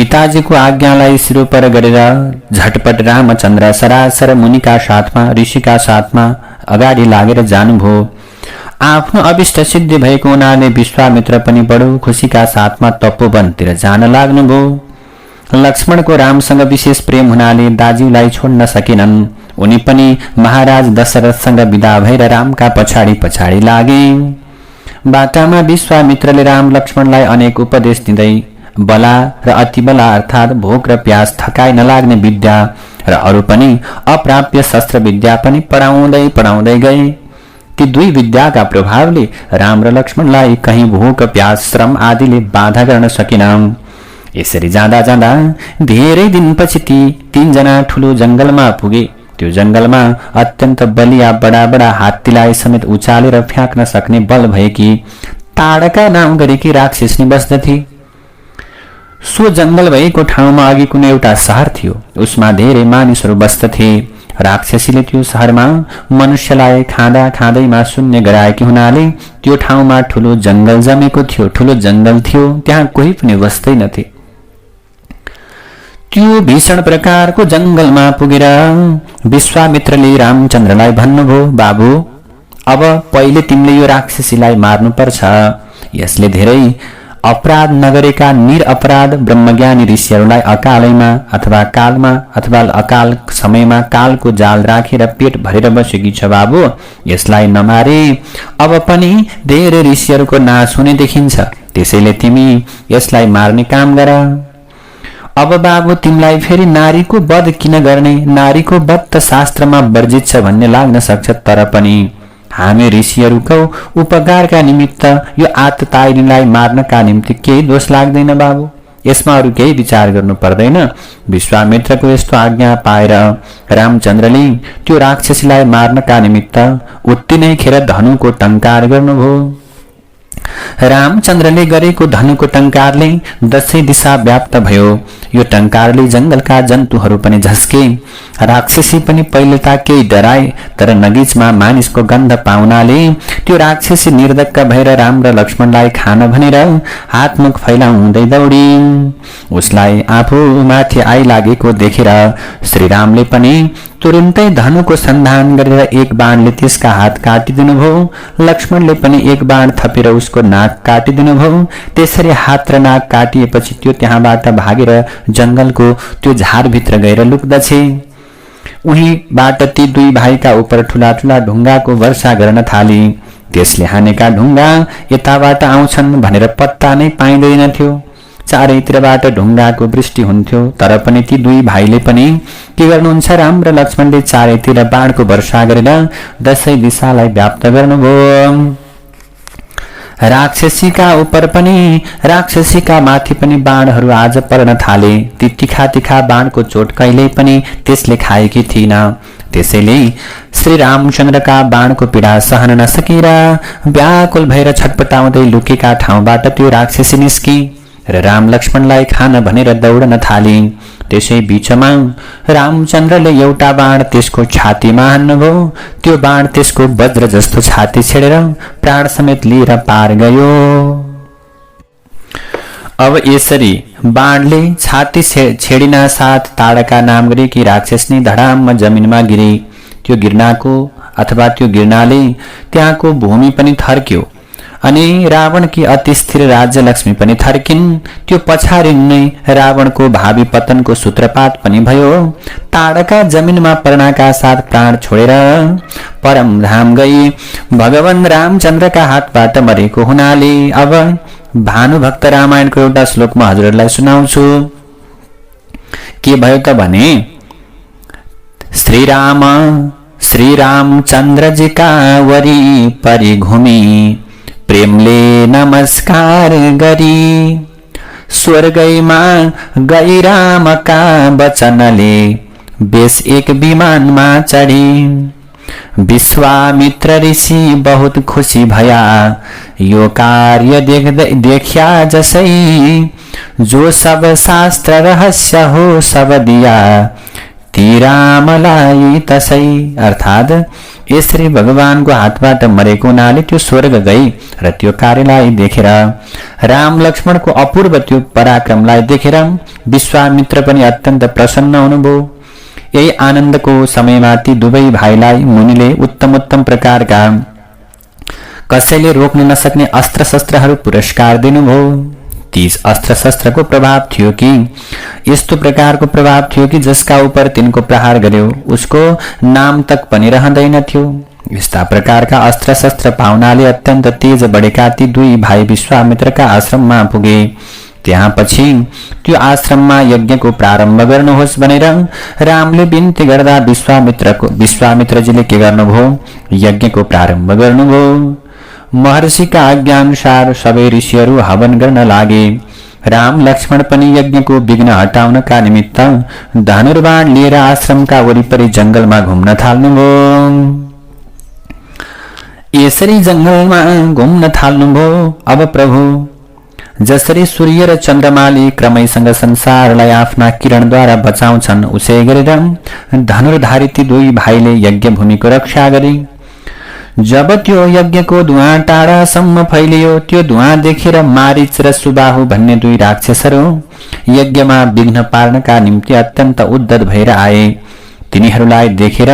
पिताजीको आज्ञालाई सिरोपर गरेर झटपट रामचन्द्र सरासर मुनिका साथमा ऋषिका साथमा अगाडि लागेर जानुभयो। आफ्नो अभिष्ट सिद्धि भएको हुनाले विश्वामित्र पनि बडो खुशीका साथमा तपोवनतिर जान लाग्नुभयो। लक्ष्मणको रामसँग विशेष प्रेम हुनाले दाज्युलाई छोड्न सकेनन्। उनी पनि महाराज दशरथसँग विदा भएर रामका पछाडि पछाडि लागे। बाटामा विश्वामित्रले राम लक्ष्मणलाई अनेक उपदेश दिँदै बला र अतिबला अर्थात् भोक र प्यास थकाइ नलाग्ने विद्या र अरू पनि अप्राप्य शस्त्र विद्या पनि पढाउँदै गए। ती दुई विद्याका प्रभावले राम र लक्ष्मणलाई कहीँ भोक प्यास श्रम आदिले बाधा गर्न सकेन। यसरी जाँदा जाँदा धेरै दिनपछि ती तीनजना ठूलो जंगलमा पुगे। त्यो जंगलमा अत्यन्त बलिया बडा बडा हात्तीलाई समेत उचालेर फ्याँक्न सक्ने बल भएकी ताडका नाम गरेकी राक्षसनी बस्दथे। सो जंगल भएको ठाउँमा अघि कुनै एउटा शहर थियो। उसमा धेरै मानिसहरू बस्दथे। राक्षसीले त्यो शहरमा मनुष्यलाई खाँदा खाँदैमा शून्य गराएकी हुनाले त्यो ठाउँमा ठूलो जंगल जमेको थियो। ठूलो जंगल थियो, त्यहाँ कोही पनि बस्दैनथे। त्यो भीषण प्रकारको जंगलमा पुगेर विश्वामित्रले रामचन्द्रलाई भन्नुभयो, बाबु अब पहिले तिमीले यो राक्षसीलाई मार्नुपर्छ। यसले धेरै अपराध नगरेका निरअपराध ब्रह्मज्ञानी ऋषिहरूलाई अकालैमा अथवा कालमा अथवा अकाल समयमा कालको जाल राखेर पेट भरेर बसेकी छ। बाबु यसलाई नमारे अब पनि धेरै ऋषिहरूको नाश हुने देखिन्छ। त्यसैले तिमी यसलाई मार्ने काम गर। अब बाबु तिमीलाई फेरि नारीको वध किन गर्ने? नारीको वध त शास्त्रमा वर्जित छ भन्ने लाग्न सक्छ, तर पनि हामी ऋषिहरूको उपकारका निमित्त यो आततायीलाई मार्नका निम्ति केही दोष लाग्दैन बाबु। यसमा अरू केही विचार गर्नु पर्दैन। विश्वामित्रको यस्तो आज्ञा पाएर रामचन्द्रले त्यो राक्षसीलाई मार्नका निमित्त उत्ति नै खेर धनुको टंकार गर्नुभयो। रामचन्द्रले गरेको धनुको टंकारले दसैँ दिशा व्याप्त भयो। यो टंकारले जंगलका जन्तुहरू पनि झस्के। राक्षसी पनि पहिले त केही डराए, तर नगीचमा मानिसको गन्ध पाउनाले त्यो राक्षसी निर्धक्क भएर राम र लक्ष्मणलाई खान भनेर हातमुख फैलाउँदै दौडी। उसलाई आफूमाथि आइलागेको देखेर श्रीरामले पनि तुरुन्तै धनुको सन्धान गरेर एक बाणले त्यसका हात काटिदिनुभयो। लक्ष्मणले पनि एक बाण थपेर उसको नाक काटिदिनुभयो। त्यसरी हात र नाक काटिएपछि त्यो त्यहाँबाट भागेर जंगलको त्यो झारभित्र गएर लुक्दछे। उहीबाट ती दुई भाइका उपर ठूला ठूला ढुङ्गाको वर्षा गर्न थाले। त्यसले हानेका ढुङ्गा यताबाट आउँछन् भनेर पत्ता नै पाइँदैनथ्यो। चारैतिरबाट ढुङ्गाको वृष्टि हुन्थ्यो, तर पनि ती दुई भाइले पनि के गर्नुहुन्छ? राम र लक्ष्मणले चारैतिर बाणको वर्षा गरेर दसैँ दिशालाई व्याप्त गर्नुभयो। राक्षसीका उपर पनि राक्षसीका माथि पनि बाणहरू आज पर्न थाले। ती तिखा तिखा बाणको चोट कहिल्यै पनि त्यसले खाएकी थिइन। त्यसैले श्री रामचन्द्रका बाणको पीडा सहन नसकेर व्याकुल भएर छटपटाउँदै लुकेका ठाउँबाट त्यो राक्षसी निस्की र राम लक्ष्मणलाई खान भनेर दौडन थाले। त्यसै बीचमा रामचन्द्रले एउटा बाण त्यसको छातीमा हान्नुभयो। त्यो बाण त्यसको वज्र जस्तो छाती छेडेर प्राण समेत लिएर पार गयो। अब यसरी बाणले छाती छेडिना साथ ताडका नाम गरेकी राक्षसनी धडाममा जमिनमा गिरे। त्यो गिर्नाले त्यहाँको भूमि पनि थर्क्यो अनि रावणकी अति स्थिर राज्य लक्ष्मी पनि थर्किन्। त्यो पछाडि नै रावणको भावी पतनको सूत्रपात पनि भयो। ताडका जमिनमा पर्नाका साथ प्राण छोडेर परमधाम गई भगवान रामचन्द्रका हातबाट मरेको हुनाले अब भानुभक्त रामायणको एउटा श्लोक म हजुरहरूलाई सुनाउँछु। के भयो त भने, श्री रामचन्द्रजीका वरिपरि घुमी प्रेमले नमस्कार गरी स्वर्गैमा गई रामका वचनले बेस एक विमानमा चढी। विश्वामित्र ऋषि बहुत खुशी भया यो कार्य देखिया जसै। जो सब शास्त्र रहस्य हो सब दिया ती रामलाई तसै। अर्थात यसरी भगवानको हातबाट मरेको हुनाले त्यो स्वर्ग गई र त्यो कार्यलाई देखेर राम लक्ष्मणको अपूर्व त्यो पराक्रमलाई देखेर विश्वामित्र पनि अत्यन्त प्रसन्न हुनुभयो। यही आनन्दको समयमा ती दुवै भाइलाई मुनिले उत्तम उत्तम प्रकारका कसैले रोक्न नसक्ने अस्त्र शस्त्रहरू पुरस्कार दिनुभयो। ती अस्त्र शस्त्रको प्रभाव थियो कि यस्तो प्रकारको प्रभाव थियो कि जसका उपर तिनको प्रहार गर्यो उसको नाम तक पनि रहँदैन थियो। यस्ता प्रकारका अस्त्र शस्त्र पाउनाले अत्यन्त तेज बढेका ती दुई भाइ विश्वामित्रका आश्रममा पुगे। त्यहाँ पछि त्यो आश्रममा यज्ञको प्रारम्भ गर्नुहोस् भनेर रामले बिन्ती गर्दा विश्वामित्रजीले के गर्नुभयो? यज्ञको प्रारम्भ गर्नुभयो। महर्षिका आज्ञानुसार सबै ऋषिहरू हवन गर्न लागे। राम लक्ष्मण पनि यज्ञको विघ्न हटाउनका निमित्त धनुर्बाण लिएर आश्रमका वरिपरि जंगलमा घुम्न थाल्नुभयो। यसरी जंगलमा घुम्न थाल्नुभयो। अब प्रभु जसरी सूर्य र चन्द्रमाले क्रमैसँग संसारलाई आफ्ना किरणद्वारा बचाउँछन् उसै गरेर धनुर्धारी ती दुई भाइले यज्ञ भूमिको रक्षा गरे। जब त्यो यज्ञको धुवाँ टाढासम्म फैलियो त्यो धुवाँ देखेर मारिच र सुबाहु भन्ने दुई राक्षसहरू यज्ञमा विघ्न पार्नका निम्ति अत्यन्त उद्धत भएर आए। तिनीहरूलाई देखेर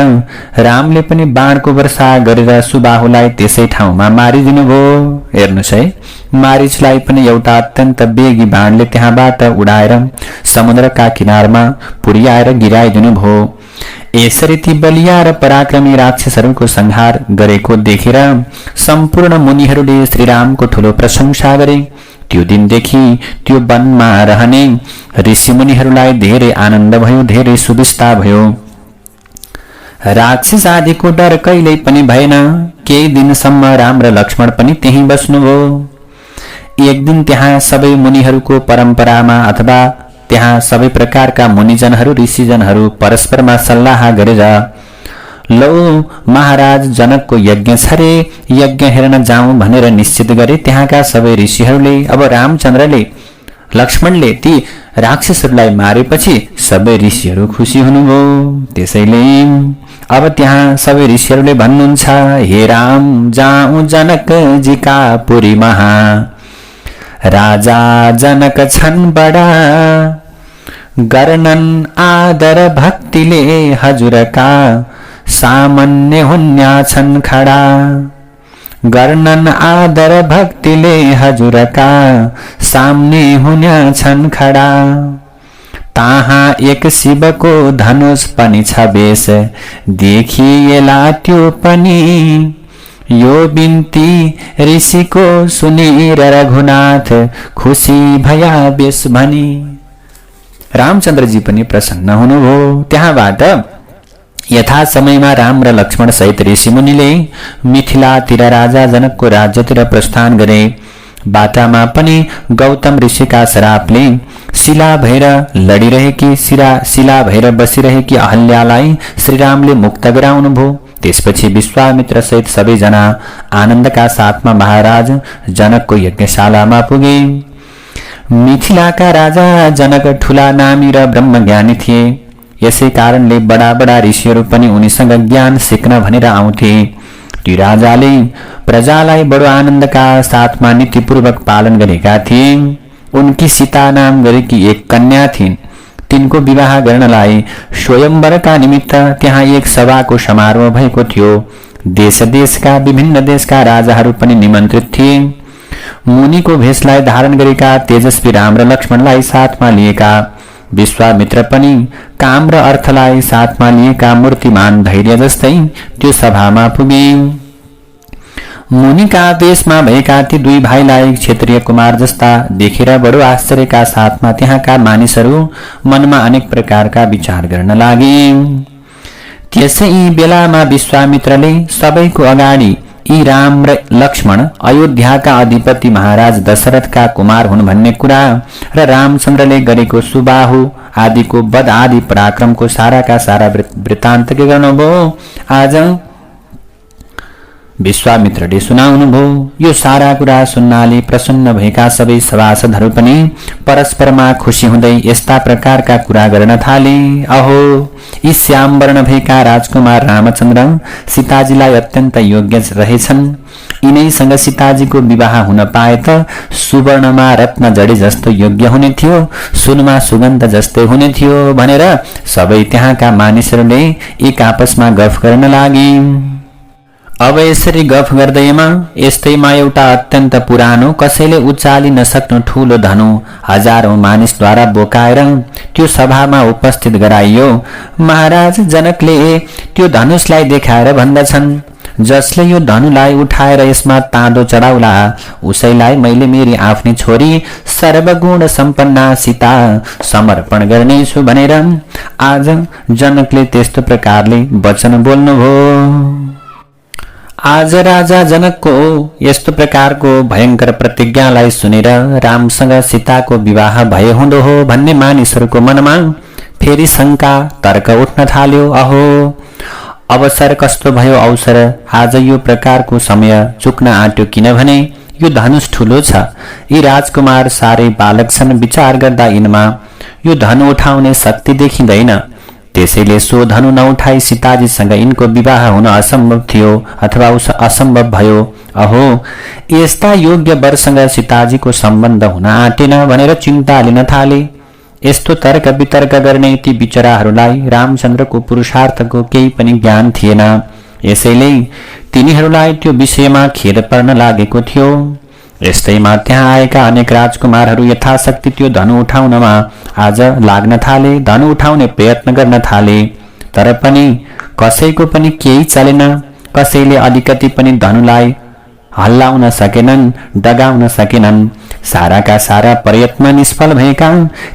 रामले पनि बाणको वर्षा गरेर सुबाहुलाई त्यसै ठाउँमा मारिदिनुभयो। हेर्नुहोस् है, मारिचलाई पनि एउटा अत्यन्त बेगी बाणले त्यहाँबाट उडाएर समुद्रका किनारमा पुर्याएर गिराइदिनुभयो। यसरी ती बलिया र पराक्रमी राक्षसहरूको संहार गरेको देखेर सम्पूर्ण मुनिहरूले श्रीरामको ठूलो प्रशंसा गरे। त्यो दिनदेखि त्यो वनमा रहने ऋषि मुनिहरूलाई धेरै आनन्द भयो, धेरै सुविस्ता भयो। राक्षस आदिको डर कहिल्यै पनि भएन। केही दिनसम्म राम र लक्ष्मण पनि त्यहीँ बस्नुभयो। एक दिन त्यहाँ सबै मुनिहरूको परम्परामा अथवा त्यहाँ सबै प्रकारका मुनिजनहरू ऋषिजनहरू परस्परमा सल्लाह गरेर लौ महाराज जनकको यज्ञ छ रे, यज्ञ हेर्न जाउँ भनेर निश्चित गरे। त्यहाँका सबै ऋषिहरूले अब रामचन्द्रले लक्ष्मणले ती राक्षसहरूलाई मारेपछि सबै ऋषिहरू खुसी हुनुभयो। त्यसैले अब त्यहाँ सबै ऋषिहरूले भन्नुहुन्छ, हे राम जाउँ जनक जीका पुरी महा, राजा जनक छन् बडा, गर्नन् आदर भक्तिले हजुरका, सामान्य हुन्या छन् खडा। गर्नन् आदर भक्तिले हजुरका, सामने हुन्या छन् खडा। ताहाँ एक शिवको धनुष पनि छ बेस, देखिएला त्यो पनि, यो बिन्ती ऋषिको सुनेर रघुनाथ, खुसी भया बेस भनी। रामचन्द्रजी पनि प्रसन्न हुनुभयो। त्यहाँबाट यथा समयमा राम र लक्ष्मण सहित ऋषि मुनिले मिथिलातिर राजा जनकको राज्यतिर प्रस्थान गरे। बाटामा पनि गौतम ऋषिका श्रापले शिला भएर लडिरहेकी शिला भएर बसिरहेकी अहल्यालाई श्रीरामले मुक्त गराउनुभयो। त्यसपछि विश्वामित्र सहित सबैजना आनन्दका साथमा महाराज जनकको यज्ञशालामा पुगे। मिथिलाका राजा जनक ठूला नामी र ब्रह्मज्ञानी थिए। यसै कारणले बडा बडा ऋषिहरू पनि उनीसँग ज्ञान सिक्न भनेर आउँथे। ती राजाले प्रजालाई बडो आनन्दका साथमा नीतिपूर्वक पालन गरेका थिए। उनकी सीता नाम गरेकी एक कन्या थिइन्। तिनको विवाह गर्नलाई स्वयंवरका निमित्त त्यहाँ एक सभाको समारोह भएको थियो। देश देशका विभिन्न देशका राजाहरू पनि निमन्त्रित थिए। मुनिको भेषलाई धारण गरेका तेजस्वी राम र लक्ष्मणलाई साथमा लिएका विश्वामित्र पनि काम र अर्थलाई साथमा लिएका मूर्तिमान धैर्य जस्तै त्यो सभामा पुगे। मुनिका वेशमा भएका ती दुई भाइलाई क्षेत्रीय कुमार जस्ता देखेर बडो आश्चर्यका साथमा त्यहाँका मानिसहरू मनमा अनेक प्रकारका विचार गर्न लागे। त्यसै बेलामा विश्वामित्रले सबैको अगाडि यी राम र लक्ष्मण अयोध्याका अधिपति महाराज दशरथका कुमार हुन् भन्ने कुरा र रामचन्द्रले गरेको सुबाहु आदिको वध आदि पराक्रमको साराका सारा वृत्तान्त के गर्नुभयो। आज विश्वामित्रले सुनाउनुभयो। यो सारा कुरा सुन्नाले प्रसन्न भएका सबै सभासदहरू पनि परस्परमा खुसी हुँदै यस्ता प्रकारका कुरा गर्न थाले। अहो, यी श्याम वर्ण भएका राजकुमार रामचन्द्र सीताजीलाई अत्यन्त योग्य रहेछन्। यिनैसँग सीताजीको विवाह हुन पाए त सुवर्णमा रत्न जडी जस्तो योग्य हुने थियो, सुनमा सुगन्ध जस्तै हुने थियो भनेर सबै त्यहाँका मानिसहरूले एक आपसमा गफ गर्न लागे। अब यसरी गफ गर्दैमा यस्तैमा एउटा अत्यन्त पुरानो कसैले उचाली नसक्नु ठूलो धनु हजारौं मानिसद्वारा बोकाएर त्यो सभामा उपस्थित गराइयो। महाराज जनकले त्यो धनुषलाई देखाएर भन्दछन्, जसले यो धनुलाई उठाएर यसमा ताँदो चढाउला उसैलाई मैले मेरी आफ्नी छोरी सर्वगुण सम्पन्ना सीता समर्पण गर्नेछु भनेर आज जनकले त्यस्तो प्रकारले वचन बोल्नुभयो। आज राजा जनकको यस्तो प्रकारको भयंकर प्रतिज्ञालाई सुनेर रामसँग सीताको विवाह भए हुँदो हो भन्ने मानिसहरूको मनमा फेरि शंका तर्क उठ्न थाल्यो। अहो, अवसर कस्तो भयो अवसर, आज यो प्रकारको समय चुक्न आट्यो, किनभने यो धनुष ठूलो छ, यी राजकुमार सारै बालक छन्। विचार गर्दा यिनमा यो धनु उठाउने शक्ति देखिँदैन। त्यसैले सो धनु नउठाई सीताजीसँग यिनको विवाह हुन असम्भव थियो अथवा असम्भव भयो। अहो, यस्ता योग्य वरसँग सीताजीको सम्बन्ध हुन आँटेन भनेर चिन्ता लिन थाले। यस्तो तर्क वितर्क गर्ने ती बिचराहरूलाई रामचन्द्रको पुरुषार्थको केही पनि ज्ञान थिएन। यसैले तिनीहरूलाई त्यो विषयमा खेद पर्न लागेको थियो। यस्तैमा त्यहाँ आएका अनेक राजकुमारहरू यथाशक्ति त्यो धनु उठाउनमा आज लाग्न थाले, धनु उठाउने प्रयत्न गर्न थाले। तर पनि कसैको पनि केही चलेन। कसैले अलिकति पनि धनुलाई हल्लाउन सकेनन्, डगाउन सकेनन्। साराका सारा प्रयत्न निष्फल भएका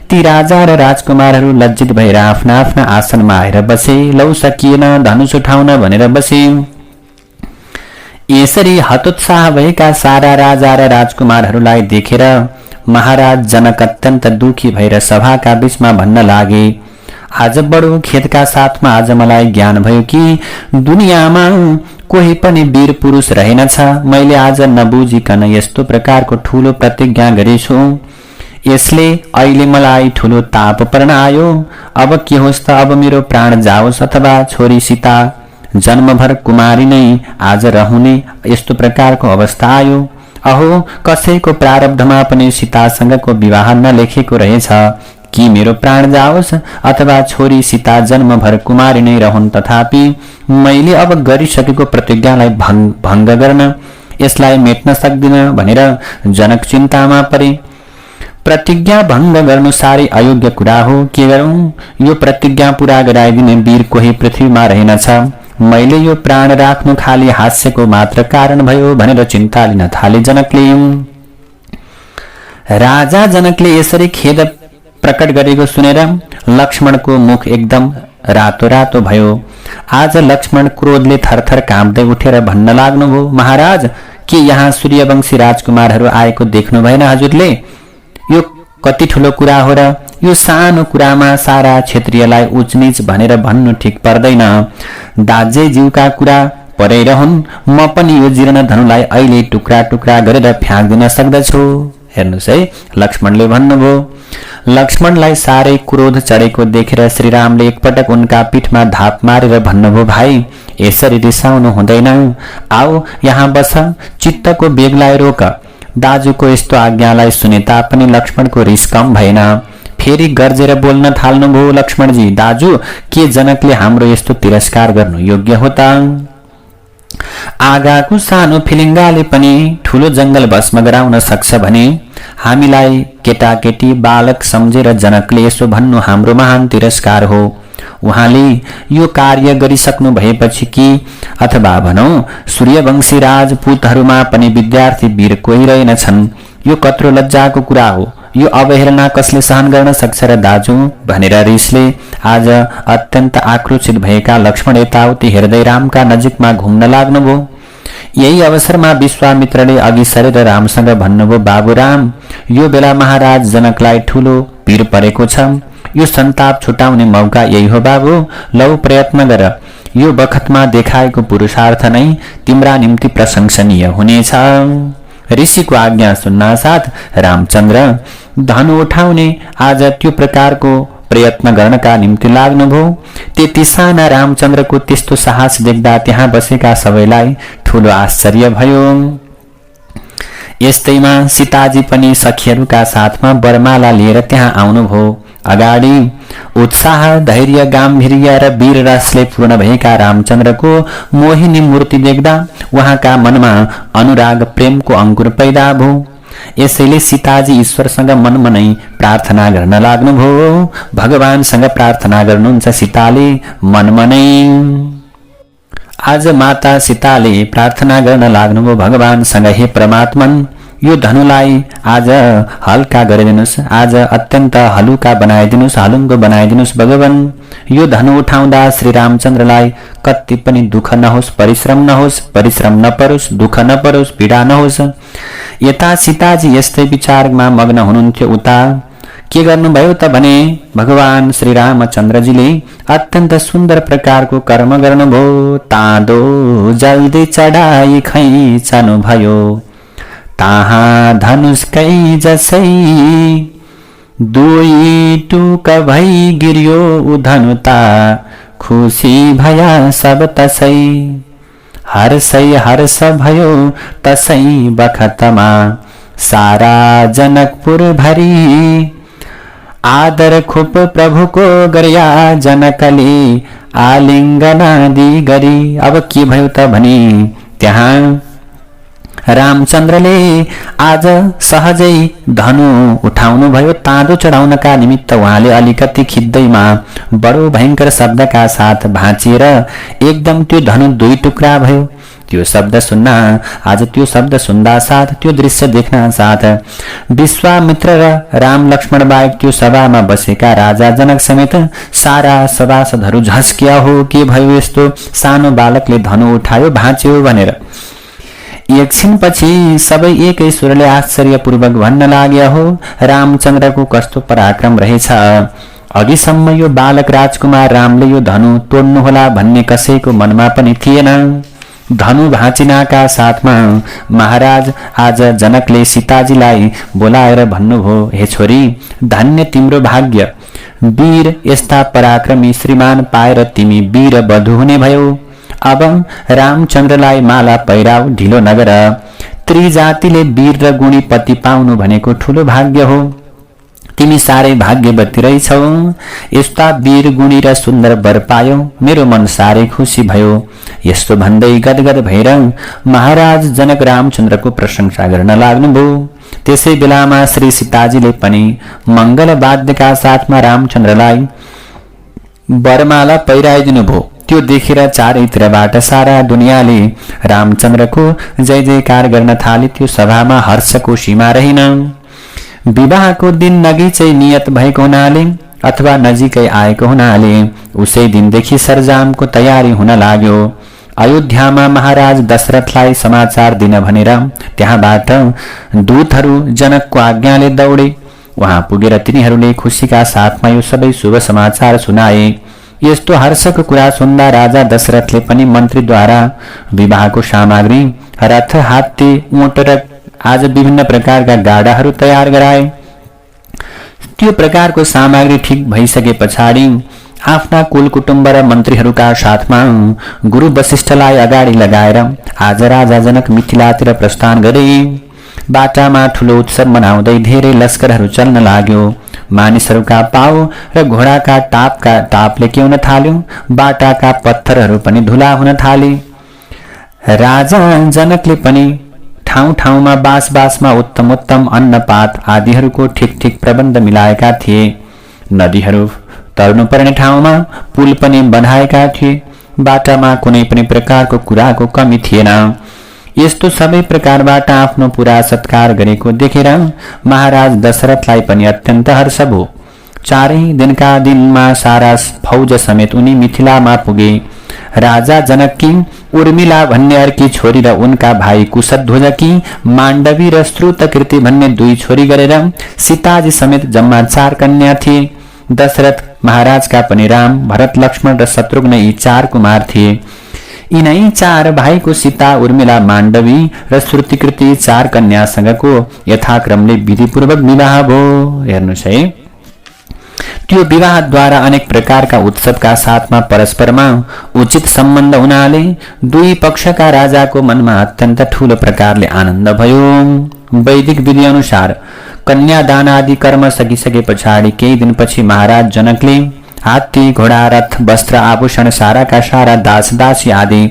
ती राजा र राजकुमारहरू लज्जित भएर आफ्ना आफ्ना आसनमा आएर बसे। लौ सकिएन धनुष उठाउन भनेर बसे। यसरी हतोत्साह भएका सारा राजा र राजकुमारहरूलाई देखेर महाराज जनक अत्यन्त दुखी भएर सभाका बीचमा भन्न लागे, आज बडो खेदका साथमा आज मलाई ज्ञान भयो कि दुनियाँमा कोही पनि वीर पुरुष रहेनछ। मैले आज नबुझिकन यस्तो प्रकारको ठूलो प्रतिज्ञा गरेछु। यसले अहिले मलाई ठूलो ताप पर्न आयो। अब के होस् त, अब मेरो प्राण जाओस् अथवा छोरी सीता जन्मभर कुमारी नै आज रहने यस्तो प्रकारको अवस्था आयो। अहो, कसैको प्रारब्धमा पनि सीतासँगको विवाह नलेखेको रहेछ कि मेरो प्राण जाओस् अथवा छोरी सीता जन्मभर कुमारी नै रहन्। तथापि मैले अब गरिसकेको प्रतिज्ञालाई भङ्ग गर्न, यसलाई मेट्न सक्दिन भनेर जनक चिन्तामा परे। प्रतिज्ञा भङ्ग गर्नु साह्रै अयोग्य कुरा हो। के गरौं, यो प्रतिज्ञा पूरा गराइदिने वीर कोही पृथ्वीमा रहेनछ। मैले यो प्राण राख्नु खाली हास्यको मात्र कारण भयो भनेर चिन्ता लिन थाले जनकले। राजा जनकले यसरी खेद प्रकट गरेको सुनेर लक्ष्मणको मुख एकदम रातो रातो भयो। आज लक्ष्मण क्रोधले थरथर काँप्दै उठेर भन्न लाग्नुभयो, महाराज के यहाँ सूर्यवंशी राजकुमारहरू आएको देख्नु भएन हजुरले? यो कति ठूलो कुरा हो र यो सानो कुरामा सारा क्षेत्रीयलाई उचनीच भनेर भन्नु ठिक पर्दैन। दाजे जीवका कुरा परेरहन्, म पनि यो जीर्ण धनुलाई अहिले टुक्रा टुक्रा गरेर फ्याँक्दिन सक्दछु। हेर्नुस् है, लक्ष्मणले भन्नुभयो। लक्ष्मणलाई साह्रै क्रोध चढेको देखेर श्रीरामले एकपटक उनका पीठमा धाप मारेर भन्नुभयो, भाइ यसरी रिसाउनु हुँदैन, आऊ यहाँ बस, चित्तको बेगलाई रोक। दाजुको यस्तो आज्ञालाई सुने तापनि लक्ष्मणको रिस कम भएन। फेरि गर्जेर बोल्न थाल्नुभयो लक्ष्मणजी, दाजु के जनकले हाम्रो यस्तो तिरस्कार गर्नु योग्य हो त? आगाको सानो फिलिङ्गाले पनि ठूलो जंगल भस्म गराउन सक्छ भने हामीलाई केटाकेटी बालक सम्झेर जनकले यसो भन्नु हाम्रो महान तिरस्कार हो। उहाँले यो कार्य गरिसक्नु भएपछि कि अथवा भनौं सूर्यवंशी राजपूतहरूमा पनि विद्यार्थी वीर कोही रहेनछन्। यो कत्रो लज्जाको कुरा हो। यो अवहेलना कसले सहन गर्न सक्छ र दाजु भनेर रिसले आज अत्यन्त आक्रोशित भएका लक्ष्मण यताउति हेर्दै रामका नजिकमा घुम्न लाग्नुभयो। यही अवसरमा विश्वामित्रले अघि सरेर रामसँग भन्नुभयो, बाबु राम, यो बेला महाराज जनकलाई ठूलो पीर परेको छ। यो सन्ताप छुटाउने मौका यही हो बाबु, लौ प्रयत्न गर। यो बखतमा देखाएको पुरुषार्थ नै तिम्रा निम्ति प्रशंसनीय हुनेछ। ऋषिको आज्ञा सुन्नासाथ रामचन्द्र धनु उठाउने आज त्यो प्रकारको प्रयत्न गर्नका निम्ति लाग्नुभयो। त्यति साना रामचन्द्रको त्यस्तो साहस देख्दा त्यहाँ बसेका सबैलाई ठूलो आश्चर्य भयो। यस्तैमा सीताजी पनि सखीहरूका साथमा वरमाला लिएर त्यहाँ आउनुभयो। अगाडि उत्साह, धैर्य, गाम्भीर्य र वीर रसले पूर्ण भएका रामचन्द्रको मोहिनी मूर्ति देख्दा उहाँका मनमा अनुराग, प्रेमको अंकुर पैदा भयो। यसैले सीताजी ईश्वरसँग मनमनै प्रार्थना गर्न लाग्नुभयो। भगवानसँग प्रार्थना गर्नुहुन्छ सीताले मनमनै। आज माता सीताले प्रार्थना गर्न लाग्नुभयो भगवानसँग, हे परमात्मन, यो धनुलाई आज हल्का गरिदिनुस्, आज अत्यन्त हलुका बनाइदिनुस्, हलुङ्गो बनाइदिनुस् भगवान। यो धनु उठाउँदा श्री रामचन्द्रलाई कति पनि दुःख नहोस्, परिश्रम नपरोस्, दुःख नपरोस्, पीडा नहोस्। यता सीताजी यस्तै विचारमा मग्न हुनुहुन्थ्यो। उता के गर्नुभयो त भने भगवान श्री रामचन्द्रजीले अत्यन्त सुन्दर प्रकारको कर्म गर्नुभयो। ताँदो जल्दी चढाई खैचनु भयो, ताहाँ धनुषकै जसै दुई टुक भई गिर्यो धनुता, खुसी भया सब तसै, हर्ष भयो तसै बखतमा, सारा जनकपुर भरी आदर खुप प्रभुको गर्या, जनकले आलिङ्गनादि गरी। अब के भयो त भने त्यहाँ रामचन्द्रले आज सहजै धनु उठाउनु भयो। ताँदो चढाउनका निमित्त उहाँले अलिकति खिच्दैमा बडो भयंकर शब्दका साथ भाँचिएर एकदम त्यो धनु दुई टुक्रा भयो। त्यो शब्द सुन्दा साथ, त्यो दृश्य देख्न साथ विश्वामित्र र राम लक्ष्मण बाहेक त्यो सभामा बसेका राजा जनक समेत सारा सभासदहरू झस्किया। हो के भयो यस्तो, सानो बालकले धनु उठायो भाँच्यो भनेर। एकछिनपछि सबै एकै स्वरले आश्चर्यपूर्वक भन्न लाग्या, हो रामचन्द्रको कस्तो पराक्रम रहेछ। अघिसम्म यो बालक राजकुमार रामले यो धनु तोड्नुहोला भन्ने कसैको मनमा पनि थिएन। धनु भाँचिनाका साथमा महाराज आज जनकले सीताजीलाई बोलाएर भन्नुभयो, हे छोरी, धन्य तिम्रो भाग्य, वीर यस्ता पराक्रमी श्रीमान पाएर तिमी वीर वधु हुने भयो। अब रामचन्द्रलाई माला पहिराउ, ढिलो नगर। त्रिजातिले वीर र गुणी पति पाउनु भनेको ठूलो भाग्य हो। तिमी साह्रै भाग्यवती रहेछौ। यस्ता वीर गुणी र सुन्दर वर पायौ, मेरो मन साह्रै खुसी भयो। यस्तो भन्दै गदगद भएर महाराज जनक रामचन्द्रको प्रशंसा गर्न लाग्नुभयो। त्यसै बेलामा श्री सीताजीले पनि मंगल वाद्यका साथमा रामचन्द्रलाई वरमाला पहिराइदिनु भयो। त्यो देखेर चारैतिरबाट सारा दुनियाँले रामचन्द्रको जय जयकार गर्न थाले। त्यो सभामा हर्षको सीमा रहेन। विवाहको दिन नगीचै नियत भएको हुनाले अथवा नजिकै आएको हुनाले उसै दिनदेखि सरजामको तयारी हुन लाग्यो। अयोध्यामा महाराज दशरथलाई समाचार दिन भनेर त्यहाँबाट दूतहरू जनकको आज्ञाले दौडे। वहाँ पुगेर तिनीहरूले खुसीका साथमा यो सबै शुभ समाचार सुनाए। यस्तो हर्षको कुरा सुन्दा राजा दशरथले पनि मन्त्रीद्वारा विवाहको सामग्री, रथ, हात्ती, ऊँट र आज विभिन्न प्रकारका गाडाहरू तयार गराए। त्यो प्रकारको सामग्री ठिक भइसके पछाडि आफ्ना कुल कुटुम्ब र मन्त्रीहरूका साथमा गुरु वशिष्ठलाई अगाडि लगाएर आज राजा जनक मिथिलातिर प्रस्थान गरे। बाटामा ठूलो उत्सव मनाउँदै धेरै लस्करहरू चल्न लाग्यो। मानिसहरूका पाउ र घोडाका टापले केउन थाल्यो। बाटाका पत्थरहरू पनि धुला हुन थाले। राजा जनकले पनि ठाउँ ठाउँमा बासमा उत्तम अन्नपात आदिहरूको ठिक प्रबन्ध मिलाएका थिए। नदीहरू तर्नुपर्ने ठाउँमा पुल पनि बनाएका थिए। बाटामा कुनै पनि प्रकारको कुराको कमी थिएन। यस्तो सबै प्रकारबाट आफ्नो पूरा सत्कार गरेको देखेर महाराज दशरथलाई पनि अत्यन्त हर्ष भयो। चारै दिनका दिनमा सारा फौज समेत उनी मिथिलामा पुगे। राजा जनककी उर्मिला भन्ने अर्की छोरी र उनका भाइ कुशध्वजकी माण्डवी र श्रुतकृति भन्ने दुई छोरी गरेर सीताजी समेत जम्मा 4 कन्या थिए। दशरथ महाराजका पनि राम, भरत, लक्ष्मण र शत्रुघ्न यी 4 कुमार थिए। यिनै 4 भाइको सीता, उर्मिला, माण्डवी र श्रुतिकृति 4 कन्यासँगको यथाक्रमले विधिपूर्वक विवाह भयो। हेर्नुस् है, त्यो विवाहद्वारा अनेक प्रकारका उत्सवका साथमा परस्परमा उचित सम्बन्ध हुनाले दुई पक्षका राजाको मनमा अत्यन्त ठूलो प्रकारले आनन्द भयो। वैदिक विधि अनुसार कन्यादान आदि कर्म सकिसके पछाडि केही दिनपछि महाराज जनकले हात्ती, घोडा, रथ, वस्त्र, आभूषण, साराका सारा दास दासी आदि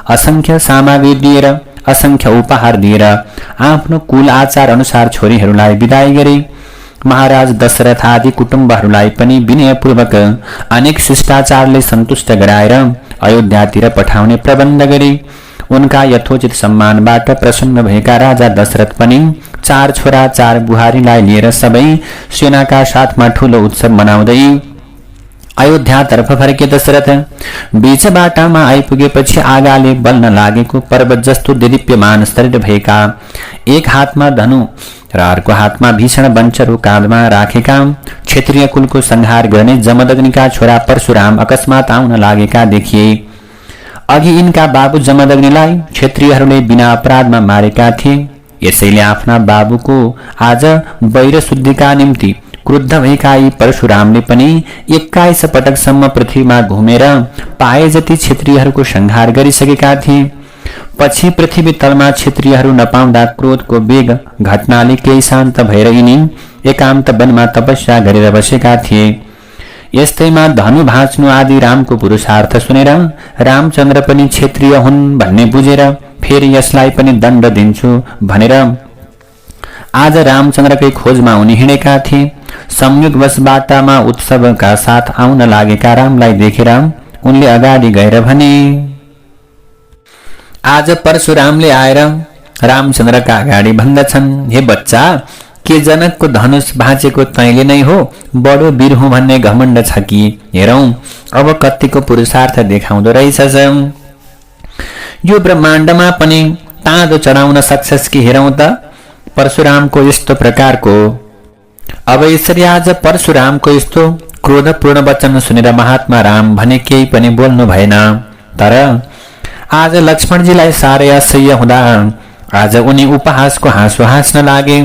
असंख्य सामग्री दिएर, असंख्य उपहार दिएर आफ्नो कुल आचार अनुसार छोरीहरूलाई विदाई गरे। महाराज दशरथ आदि कुटुम्बहरूलाई पनि विनयपूर्वक अनेक शिष्टाचारले सन्तुष्ट गराएर अयोध्यातिर पठाउने प्रबन्ध गरे। उनका यथोचित सम्मानबाट प्रसन्न भएका राजा दशरथ पनि 4 छोरा 4 बुहारीलाई लिएर सबै सेनाका साथमा ठूलो उत्सव मनाउँदै अयोध्यातर्फ फर्के। दशरथ बीच बाटामा आइपुगेपछि आगाले बल्न लागेको पर्वत जस्तो दिदीप्यमान शरीर भएका, एक हातमा धनु र अर्को हातमा भीषण वंचरो काँधमा राखेका क्षेत्रीय कुलको संहार गर्ने जमदग्निका छोरा परशुराम अकस्मात आउन लागेका देखिए। अघि यिनका बाबु जमदग्निलाई क्षत्रियहरूले बिना अपराधमा मारेका थिए। यसैले आफ्ना बाबुको आज वैर शुद्धिका निम्ति क्रुद्ध भएका यी परशुरामले पनि 21 पटकसम्म पृथ्वीमा घुमेर पाए जति क्षत्रियहरूको संहार गरिसकेका थिए। पछि पृथ्वी तलमा क्षत्रियहरू नपाउँदा क्रोधको वेग घटनाले केही शान्त भएर यिनी एकान्त वनमा तपस्या गरेर बसेका थिए। यस्तैमा धनु भाँच्नु आदि रामको पुरुषार्थ सुनेर रामचन्द्र पनि क्षत्रिय हुन् भन्ने बुझेर फेरि यसलाई पनि दण्ड दिन्छु भनेर आज रामचन्द्रकै खोजमा उनी हिँडेका थिए। संयोगवश बाटामा उत्सवका साथ आउन लागेका रामलाई देखेर उनले अगाडि गएर भने, आज परशुरामले आएर रामचन्द्रका अगाडि भन्दछन्, हे बच्चा, के जनकको धनुष भाँचेको तैँले नै हो? बडो वीर हुँ भन्ने घमण्ड छ कि? हेरौं अब कतिको पुरुषार्थ देखाउँदो रहेछस्। यो ब्रह्माण्डमा पनि ताँदो चढाउन सक्छस् कि? हेरौं त परशुरामको यस्तो प्रकारको। अब यसरी आज परशुरामको यस्तो क्रोधपूर्ण वचन सुनेर महात्मा राम भने केही पनि बोल्नु भएन। तर आज लक्ष्मणजीलाई साह्रै असह्य हुँदा आज उनी उपहासको हाँसो हाँस्न लागे।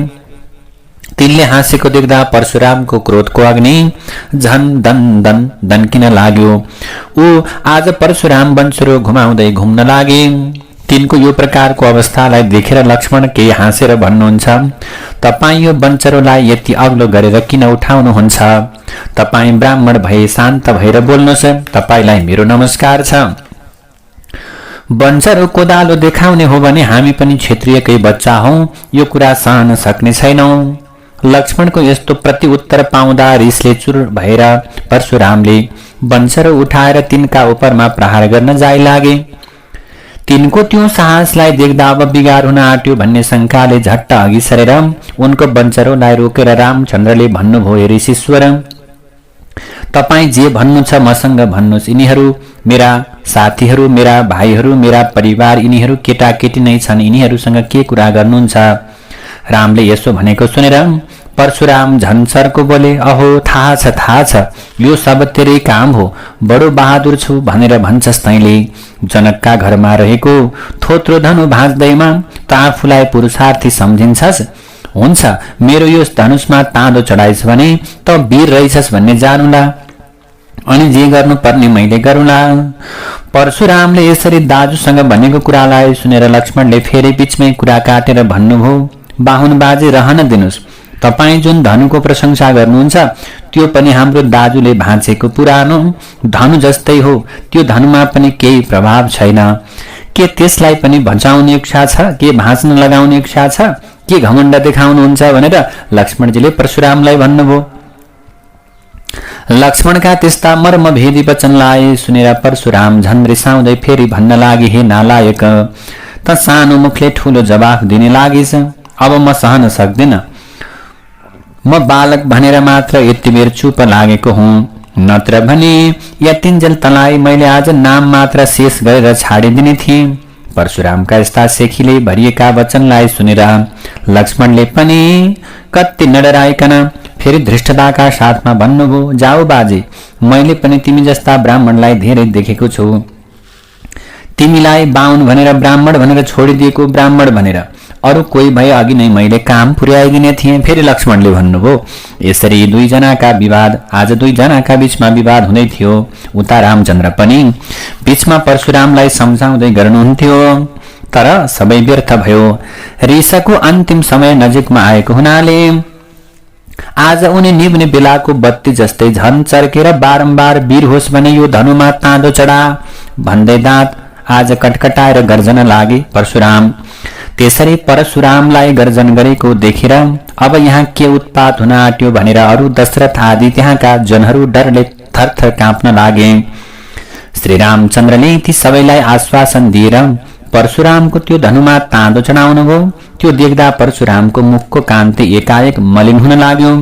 तिनले हाँसेको देख्दा परशुरामको क्रोधको अग्नि झन दन दन दन्किन लाग्यो। ऊ आज परशुराम वंशरो घुमाउँदै घुम्न लागे। तिनको यो प्रकारको अवस्थालाई देखेर लक्ष्मण केही हाँसेर भन्नुहुन्छ, तपाईँ यो वंशरोलाई यति अग्लो गरेर किन उठाउनुहुन्छ? तपाईँ ब्राह्मण भए शान्त भएर बोल्नुहोस्, तपाईलाई मेरो नमस्कार छ। वंशरो कोदालो देखाउने हो भने हामी पनि क्षेत्रीयकै बच्चा हौ, यो कुरा सहन सक्ने छैनौं। लक्ष्मणको यस्तो प्रतिउत्तर पाउँदा रिसले चुर भएर परशुरामले वंशरो उठाएर तिनका उपरमा प्रहार गर्न जाइ लागे। तिनको त्यो साहसलाई देख्दा अब बिगार हुन आट्यो भन्ने शंकाले झट्ट अघि सरेर उनको वंशरोलाई रोकेर रामचन्द्रले भन्नुभयो, ऋषीश्वर, तपाईँ जे भन्नु छ मसँग भन्नुहोस्। यिनीहरू मेरा साथीहरू, मेरा भाइहरू, मेरा परिवार, यिनीहरू केटाकेटी नै छन्, यिनीहरूसँग के कुरा गर्नुहुन्छ? रामले यसो भनेको सुनेर परशुराम झन्सरको बोले, अहो थाहा छ, यो सब तेरै काम हो, बडो बहादुर छु भनेर भन्छस् तैँले। जनकका घरमा रहेको थोत्रो धनु भाँच्दैमा त आफूलाई पुरुषार्थी सम्झिन्छस्? हुन्छ, मेरो यो धनुषमा ताँदो चढाइस् भने त वीर रहेछस् भन्ने जानुला, अनि जे गर्नुपर्ने मैले गरौँला। परशुरामले यसरी दाजुसँग भनेको कुरालाई सुनेर लक्ष्मणले फेरि बीचमै कुरा काटेर भन्नुभयो, बाहुन बाजे रहन दिनुस्, तपाईँ जुन धनुको प्रशंसा गर्नुहुन्छ त्यो पनि हाम्रो दाजुले भाँचेको पुरानो धनु जस्तै हो, त्यो धनुमा पनि केही प्रभाव छैन। के त्यसलाई पनि भचाउने इच्छा छ? के भाँच्न लगाउने इच्छा छ? के घमण्ड देखाउनुहुन्छ? भनेर लक्ष्मणजीले परशुरामलाई भन्नुभयो। लक्ष्मणका त्यस्ता मर्मभेदी वचनलाई सुनेर परशुराम झन् रिसाउँदै फेरि भन्न लागे, हे नालायक, त सानो मुखले ठूलो जवाफ दिने लागिस्। अब म सहन सक्दिन, म बालक भनेर मात्र यति बेर चुप लागेको हुँ, नत्र भने यतिन्जेल तलाई मैले आज नाम मात्र शेष गरेर छाडिदिने थिएँ। परशुरामका यस्ता सेखीले भरिएका वचनलाई सुनेर लक्ष्मणले पनि कति नडराइकन फेरि धृष्टताका साथमा भन्नुभयो, जाऊ बाजे, मैले पनि तिमी जस्ता ब्राह्मणलाई धेरै देखेको छु। तिमीलाई बाहुन भनेर ब्राह्मण भनेर छोडिदिएको ब्राह्मण भनेर अरू कोही भए अघि नै मैले काम पुर्याइदिने थिएँ। फेरि लक्ष्मणले भन्नुभयो, यसरी दुईजनाका विवाद, आज दुईजनाका बीचमा विवाद हुँदै थियो। उता रामचन्द्र पनि बीचमा परशुरामलाई सम्झाउँदै गर्नुहुन्थ्यो, तर सबै व्यर्थ भयो। रिसको अन्तिम समय नजिकमा आएको हुनाले आज उनी निभ्ने बेलाको बत्ती जस्तै झन चर्केर बारम्बार वीर होस् भने यो धनुमा ताँदो चढा भन्दै दाँत आज कटकटाएर गर्जन लागे परशुराम। त्यसरी परशुरामलाई गर्जन गरेको देखेर अब यहाँ के उत्पात हुन आँट्यो भनेर अरू दशरथ आदि त्यहाँका जनहरू डरले थरथर काँप्न लागे। श्री रामचन्द्रले ती सबैलाई आश्वासन दिएर परशुरामको त्यो धनुमा ताँदो चढाउनु भयो। त्यो देख्दा परशुरामको मुखको कान्ति एकाएक मलिन हुन लाग्यो।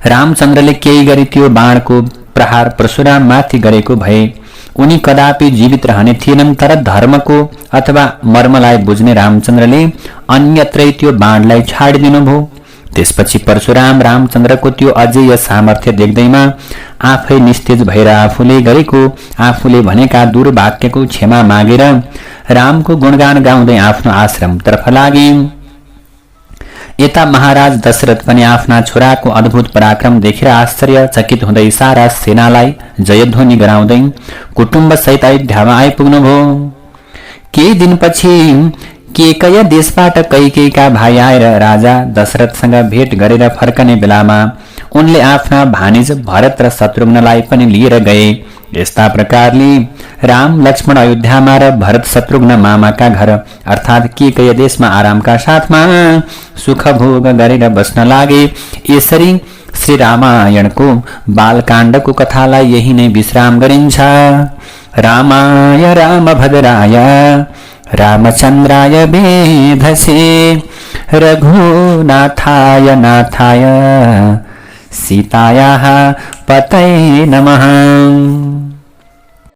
रामचन्द्रले केही गरी त्यो बाणको प्रहार परशुराम माथि गरेको भए उनी कदापि जीवित रहने थिएनन्। तर धर्मको अथवा मर्मलाई बुझ्ने रामचन्द्रले अन्यत्रै त्यो बाणलाई छाडिदिनु भयो। त्यसपछि परशुराम रामचन्द्रको त्यो अजेय सामर्थ्य देख्दैमा आफै निस्तेज भएर आफूले गरेको, आफूले भनेका दुर्वाक्यको क्षमा मागेर रामको गुणगान गाउँदै आफ्नो आश्रमतर्फ लागे। यता महाराज दशरथ पनि आफ्ना छोराको अद्भुत पराक्रम देखेर आश्चर्यचकित हुँदै सारा सेनालाई जयध्वनि गराउँदै कुटुम्ब सहित अयोध्यामा आइपुग्नुभयो। केही दिनपछि केकय देशबाट कैकेयीका भाइ आएर राजा दशरथसँग भेट गरेर फर्कने बेलामा उनले आफ्ना भानिज भरत र शत्रुघ्नलाई पनि लिएर गए। यस्ता प्रकारले राम लक्ष्मण अयोध्यामा र भरत शत्रुघ्न मामाका घर अर्थात् केकय देशमा आरामका साथमा सुख भोग गरेर बस्न लागे। यसरी श्री रामायणको बालकाण्डको कथालाई यही नै विश्राम गरिन्छ। रामाय रामभद्राय रामचन्द्राय वेधसे रघुनाथाय नाथाय सीतायाः पतये नमः।